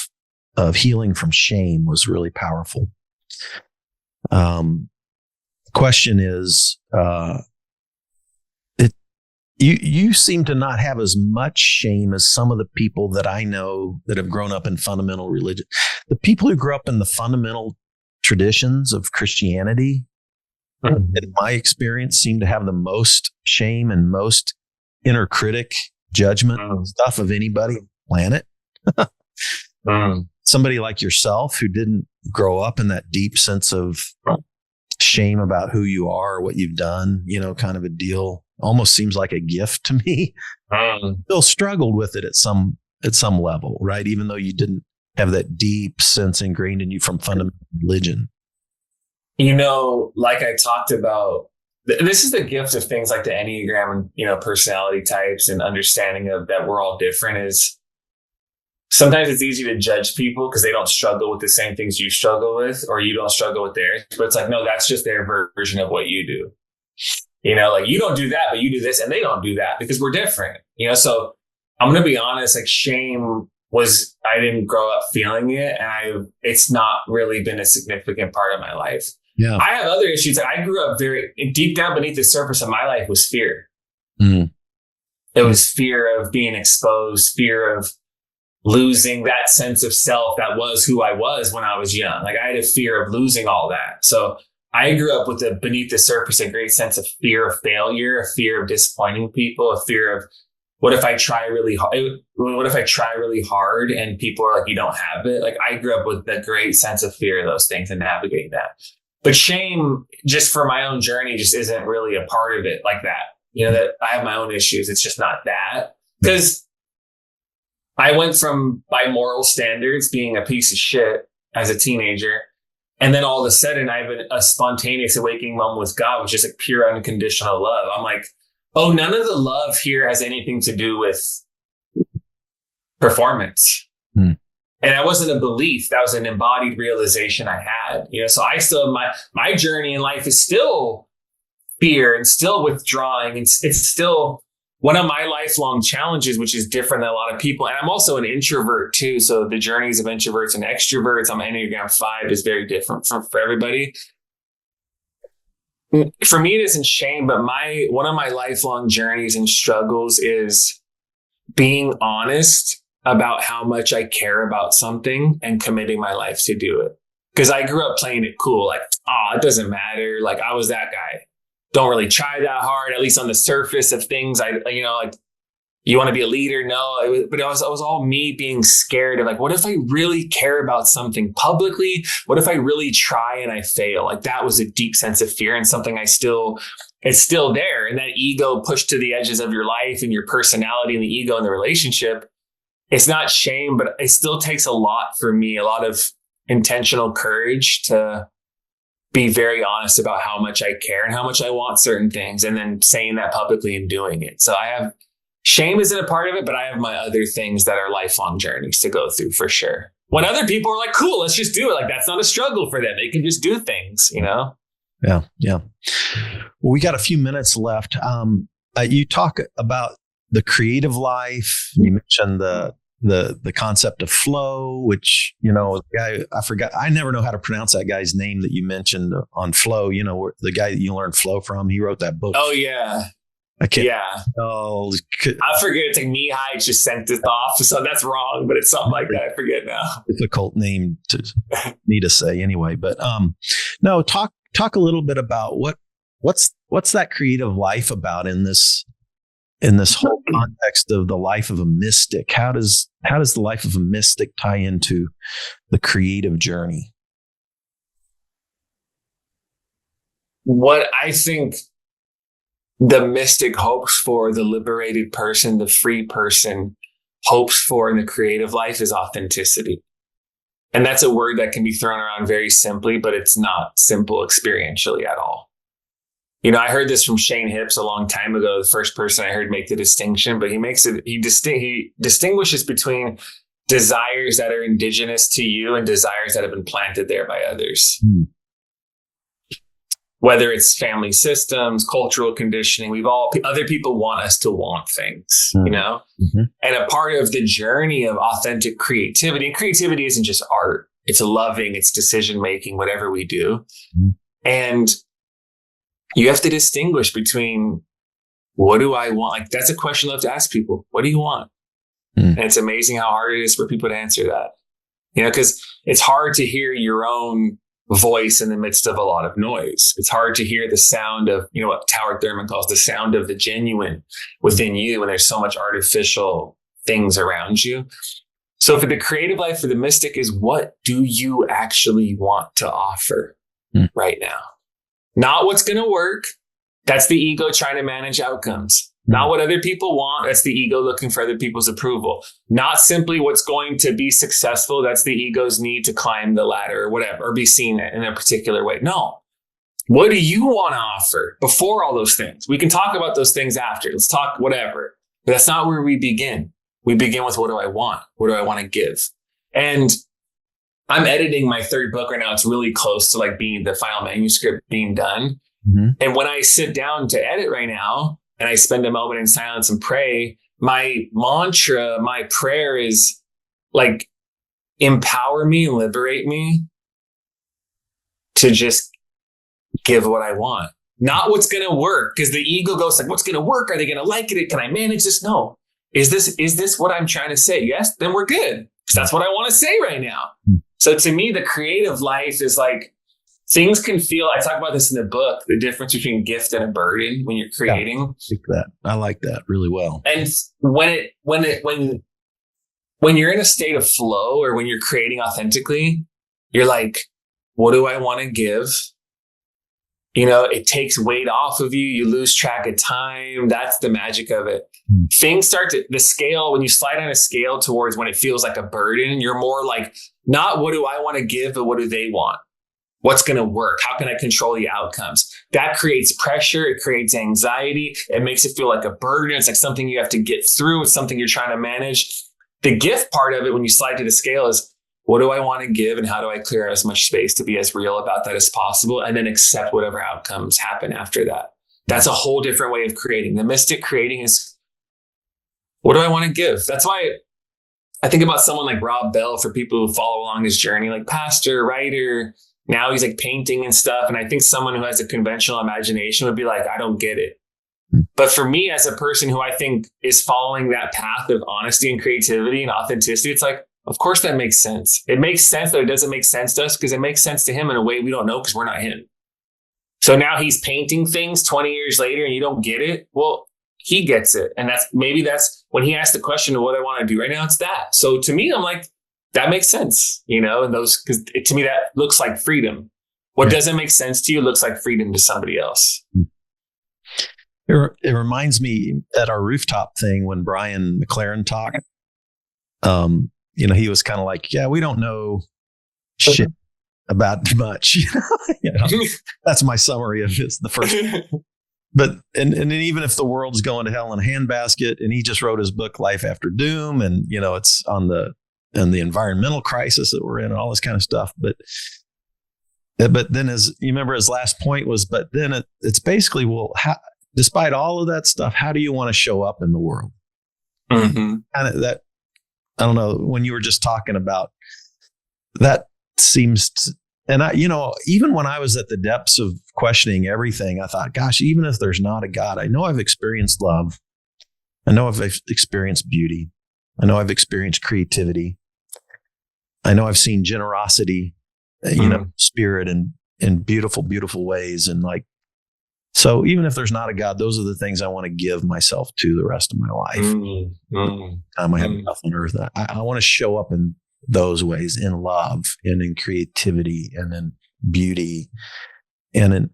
healing from shame was really powerful. Question is, you seem to not have as much shame as some of the people that I know that have grown up in fundamental religion. The people who grew up in the fundamental traditions of Christianity, in my experience, seem to have the most shame and most inner critic judgment stuff of anybody on the planet. Somebody like yourself who didn't grow up in that deep sense of shame about who you are or what you've done, kind of a deal, almost seems like a gift to me. Still struggled with it at some level, right? Even though you didn't have that deep sense ingrained in you from fundamental religion. Like I talked about, this is the gift of things like the Enneagram and, personality types and understanding of that we're all different, is sometimes it's easy to judge people because they don't struggle with the same things you struggle with, or you don't struggle with theirs. But it's like, no, that's just their version of what you do. You don't do that, but you do this, and they don't do that because we're different. So I'm going to be honest, shame I didn't grow up feeling it, and it's not really been a significant part of my life. Yeah. I have other issues. I grew up very deep down beneath the surface of my life was fear. It was fear of being exposed, fear of losing that sense of self that was who I was when I was young. I had a fear of losing all that. So I grew up with beneath the surface, a great sense of fear of failure, a fear of disappointing people, a fear of what if I try really hard? What if I try really hard and people are like, you don't have it? I grew up with a great sense of fear of those things and navigating that. But shame, just for my own journey, just isn't really a part of it like that. That I have my own issues. It's just not that. Because I went from, by moral standards, being a piece of shit as a teenager. And then all of a sudden, I have a spontaneous awakening moment with God, which is pure unconditional love. I'm like, oh, none of the love here has anything to do with performance. And that wasn't a belief. That was an embodied realization I had. So I still, my journey in life is still fear and still withdrawing. And it's still one of my lifelong challenges, which is different than a lot of people. And I'm also an introvert too. So the journeys of introverts and extroverts, I'm Enneagram 5, is very different for everybody. For me, it isn't shame, but one of my lifelong journeys and struggles is being honest about how much I care about something and committing my life to do it. Because I grew up playing it cool, like, it doesn't matter. Like, I was that guy. Don't really try that hard, at least on the surface of things. Like, you want to be a leader? No, it was all me being scared of, like, what if I really care about something publicly? What if I really try and I fail? Like, that was a deep sense of fear and something it's still there. And that ego pushed to the edges of your life and your personality and the ego in the relationship. It's not shame, but it still takes a lot for me, a lot of intentional courage to be very honest about how much I care and how much I want certain things, and then saying that publicly and doing it. So shame isn't a part of it, but I have my other things that are lifelong journeys to go through for sure. When other people are like, cool, let's just do it. Like, that's not a struggle for them. They can just do things, Yeah. Well, we got a few minutes left. You talk about the creative life. You mentioned the concept of flow, which, the guy, I forgot, I never know how to pronounce that guy's name that you mentioned on flow, the guy that you learned flow from, he wrote that book. Oh yeah. I can't. Yeah. Oh, I forget. It's like Mihai just sent it off. So that's wrong, but it's something like that. I forget now. Difficult name to me to say anyway, but, no, talk a little bit about what's that creative life about in this whole context of the life of a mystic. How does the life of a mystic tie into the creative journey? What I think the mystic hopes for, the liberated person, the free person hopes for in the creative life is authenticity. And that's a word that can be thrown around very simply, but it's not simple experientially at all. I heard this from Shane Hips a long time ago, the first person I heard make the distinction, but he distinguishes between desires that are indigenous to you and desires that have been planted there by others. Whether it's family systems, cultural conditioning, other people want us to want things, Mm-hmm. And a part of the journey of authentic creativity, and creativity isn't just art, it's loving, it's decision-making, whatever we do. Mm-hmm. And you have to distinguish between, what do I want? Like, that's a question I love to ask people. What do you want? And it's amazing how hard it is for people to answer that, because it's hard to hear your own voice in the midst of a lot of noise. It's hard to hear the sound of, what Howard Thurman calls the sound of the genuine within you when there's so much artificial things around you. So for the creative life, for the mystic, is, what do you actually want to offer right now? Not what's going to work. That's the ego trying to manage outcomes. Not what other people want. That's the ego looking for other people's approval. Not simply what's going to be successful. That's the ego's need to climb the ladder or whatever, or be seen in a particular way. No. What do you want to offer before all those things? We can talk about those things after. Let's talk whatever. But that's not where we begin. We begin with, what do I want? What do I want to give? And I'm editing my third book right now. It's really close to like being the final manuscript being done. Mm-hmm. And when I sit down to edit right now and I spend a moment in silence and pray, my mantra, my prayer is like, empower me, liberate me to just give what I want. Not what's going to work, because the ego goes like, what's going to work? Are they going to like it? Can I manage this? No. Is this what I'm trying to say? Yes, then we're good. Because that's what I want to say right now. So to me, the creative life is like, things can feel, I talk about this in the book, the difference between gift and a burden when you're creating. I like that really well. And when you're in a state of flow, or when you're creating authentically, you're like, what do I want to give? It takes weight off of you. You lose track of time. That's the magic of it. Things start to, the scale, when you slide on a scale towards when it feels like a burden, you're more like, not what do I want to give, but what do they want? What's going to work? How can I control the outcomes? That creates pressure. It creates anxiety. It makes it feel like a burden. It's like something you have to get through. It's something you're trying to manage. The gift part of it, when you slide to the scale, is, what do I want to give, and how do I clear out as much space to be as real about that as possible, and then accept whatever outcomes happen after that. That's a whole different way of creating. The mystic creating is, what do I want to give? That's why I think about someone like Rob Bell, for people who follow along his journey, like pastor, writer, Now he's like painting and stuff. And I think someone who has a conventional imagination would be like, I don't get it. But for me, as a person who I think is following that path of honesty and creativity and authenticity, it's like, of course that makes sense. It makes sense, but it doesn't make sense to us because it makes sense to him in a way we don't know because we're not him. So now he's painting things 20 years later and you don't get it. Well, he gets it. And that's when he asked the question of what I want to do right now, it's that. So to me, I'm like, that makes sense, and because to me, that looks like freedom. What doesn't make sense to you looks like freedom to somebody else. It reminds me at our rooftop thing when Brian McLaren talked, he was kind of like, yeah, we don't know shit about much. That's my summary of the first. But and even if the world's going to hell in a handbasket, and he just wrote his book Life After Doom, and it's on the environmental crisis that we're in and all this kind of stuff. But then as you remember, his last point was, but then it's basically, well, despite all of that stuff, how do you want to show up in the world? Mm-hmm. And that, I don't know, when you were just talking about that seems and I, even when I was at the depths of questioning everything, I thought, gosh, even if there's not a God, I know I've experienced love. I know I've experienced beauty. I know I've experienced creativity. I know I've seen generosity, spirit in beautiful, beautiful ways. And so even if there's not a God, those are the things I want to give myself to the rest of my life. I have enough on earth. I want to show up in those ways, in love and in creativity and in beauty and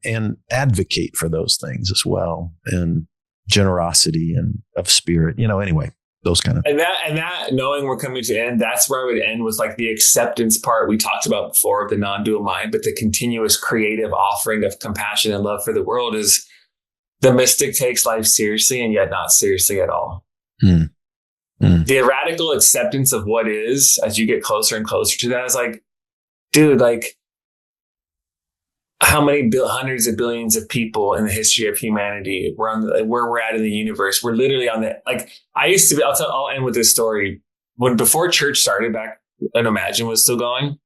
advocate for those things as well. And generosity and of spirit, anyway. Those kind of and that knowing we're coming to end, that's where I would end with the acceptance part we talked about before of the non-dual mind, but the continuous creative offering of compassion and love for the world is the mystic takes life seriously and yet not seriously at all. The radical acceptance of what is as you get closer and closer to that is dude, how many hundreds of billions of people in the history of humanity we're on where we're at in the universe. We're literally on the, I used to be, I'll end with this story. Before church started back and Imagine was still going,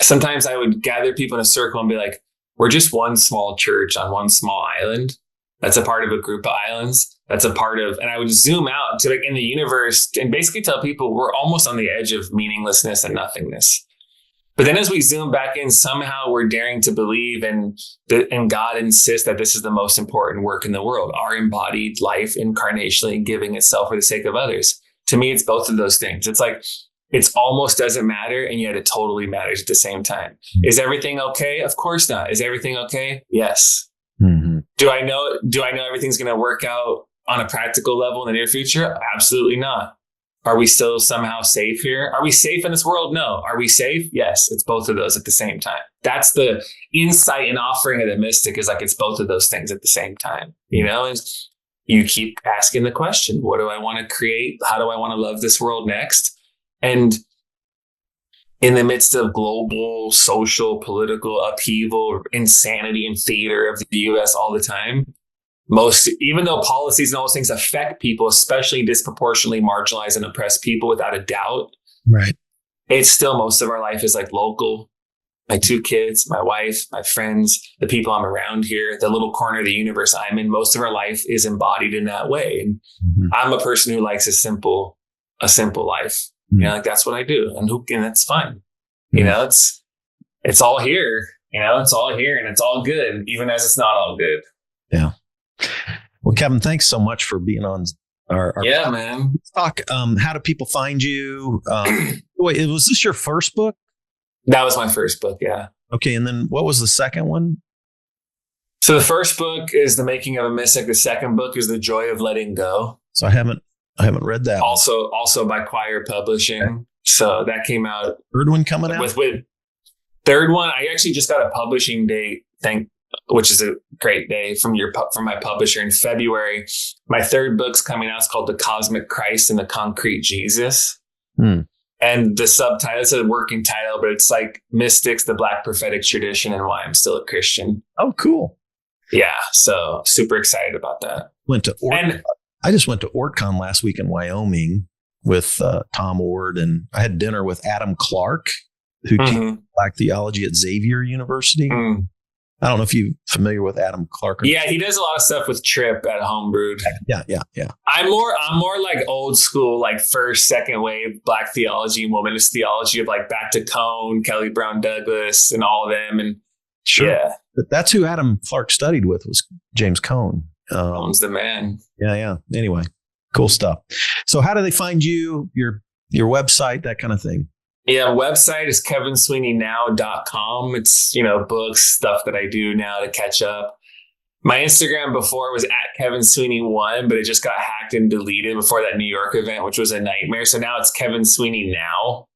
sometimes I would gather people in a circle and be like, we're just one small church on one small island. That's a part of a group of islands. That's a part of, and I would zoom out to in the universe and basically tell people we're almost on the edge of meaninglessness and nothingness. But then as we zoom back in, somehow we're daring to believe and God insists that this is the most important work in the world, our embodied life incarnationally giving itself for the sake of others. To me, it's both of those things. It's it's almost doesn't matter, and yet it totally matters at the same time. Is everything okay? Of course not. Is everything okay? Yes. Mm-hmm. Do I know everything's going to work out on a practical level in the near future? Absolutely not. Are we still somehow safe here? Are we safe in this world? No. Are we safe? Yes. It's both of those at the same time. That's the insight and offering of the mystic is it's both of those things at the same time. And you keep asking the question, what do I want to create? How do I want to love this world next? And in the midst of global, social, political upheaval, insanity and theater of the US all the time, even though policies and all those things affect people, especially disproportionately marginalized and oppressed people, without a doubt, right? It's still most of our life is local. My 2 kids, my wife, my friends, the people I'm around here, the little corner of the universe I'm in. Most of our life is embodied in that way. And I'm a person who likes a simple life. That's what I do, and that's fine. It's all here. It's all here, and it's all good, even as it's not all good. Yeah. Well, Kevin, thanks so much for being on our podcast. Man. Let's talk. How do people find you? Wait, was this your first book? That was my first book. Yeah. Okay. And then what was the second one? So the first book is The Making of a Mystic. The second book is The Joy of Letting Go. So I haven't read that. Also by Choir Publishing. Okay. So that came out. Third one coming out? With third one, I actually just got a publishing date, which is a great day from my publisher in February. My third book's coming out. It's called The Cosmic Christ and the Concrete Jesus. And the subtitle, it's a working title, but it's Mystics, the Black Prophetic Tradition, and Why I'm Still a Christian. Oh, cool. Yeah. So super excited about that. I just went to OrtCon last week in Wyoming with Tom Ord, and I had dinner with Adam Clark. who teaches Black theology at Xavier University. I don't know if you're familiar with Adam Clark. Yeah, he does a lot of stuff with Tripp at Homebrewed. Yeah. I'm more like old school, like first, second wave Black theology and womanist theology of like back to Cone, Kelly Brown Douglas, and all of them. And yeah, but that's who Adam Clark studied with, was James Cone. Cone's the man. Yeah. Anyway, cool stuff. So how do they find you? Your website, that kind of thing. Yeah, website is kevinsweeneynow.com. It's, books, stuff that I do now to catch up. My Instagram before was at Kevin Sweeney 1, but it just got hacked and deleted before that New York event, which was a nightmare. So now it's Kevin Sweeney Now.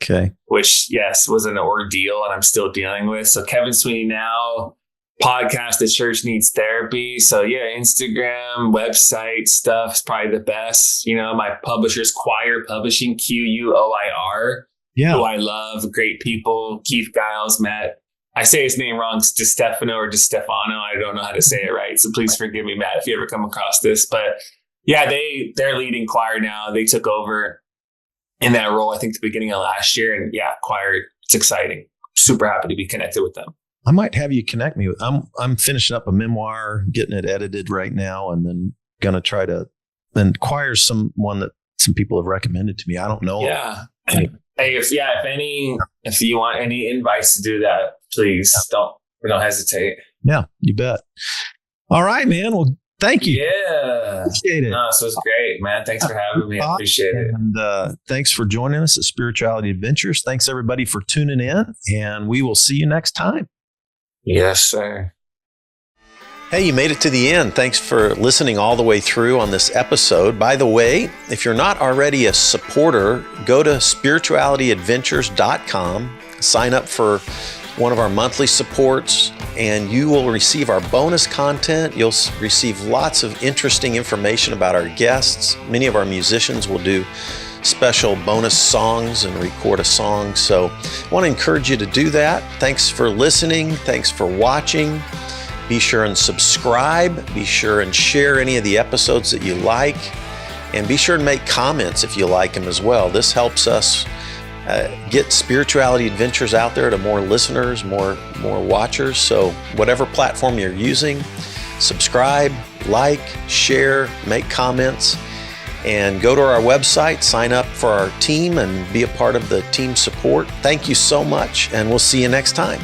Okay. Which, yes, was an ordeal and I'm still dealing with. So Kevin Sweeney Now, podcast, The Church Needs Therapy. So yeah, Instagram, website stuff is probably the best. My publisher's Choir Publishing, Quoir. Yeah. Who I love. Great people. Keith Giles, Matt. I say his name wrong. It's DiStefano or DiStefano. I don't know how to say it right. So please forgive me, Matt, if you ever come across this. But yeah, they're leading choir now. They took over in that role, I think, the beginning of last year. And yeah, choir, it's exciting. Super happy to be connected with them. I might have you connect me with. I'm finishing up a memoir, getting it edited right now, and then gonna try to. And choir's someone that some people have recommended to me. I don't know. Yeah. Hey, if you want any advice to do that, please don't hesitate. Yeah, you bet. All right, man. Well, thank you. Yeah. Appreciate it. No, this was great, man. Thanks for having me. I appreciate it. And thanks for joining us at Spirituality Adventures. Thanks everybody for tuning in, and we will see you next time. Yes, sir. Hey, you made it to the end. Thanks for listening all the way through on this episode. By the way, if you're not already a supporter, go to spiritualityadventures.com, sign up for one of our monthly supports, and you will receive our bonus content. You'll receive lots of interesting information about our guests. Many of our musicians will do special bonus songs and record a song. So I want to encourage you to do that. Thanks for listening. Thanks for watching. Be sure and subscribe. Be sure and share any of the episodes that you like. And be sure and make comments if you like them as well. This helps us get Spirituality Adventures out there to more listeners, more watchers. So whatever platform you're using, subscribe, like, share, make comments, and go to our website, sign up for our team, and be a part of the team support. Thank you so much, and we'll see you next time.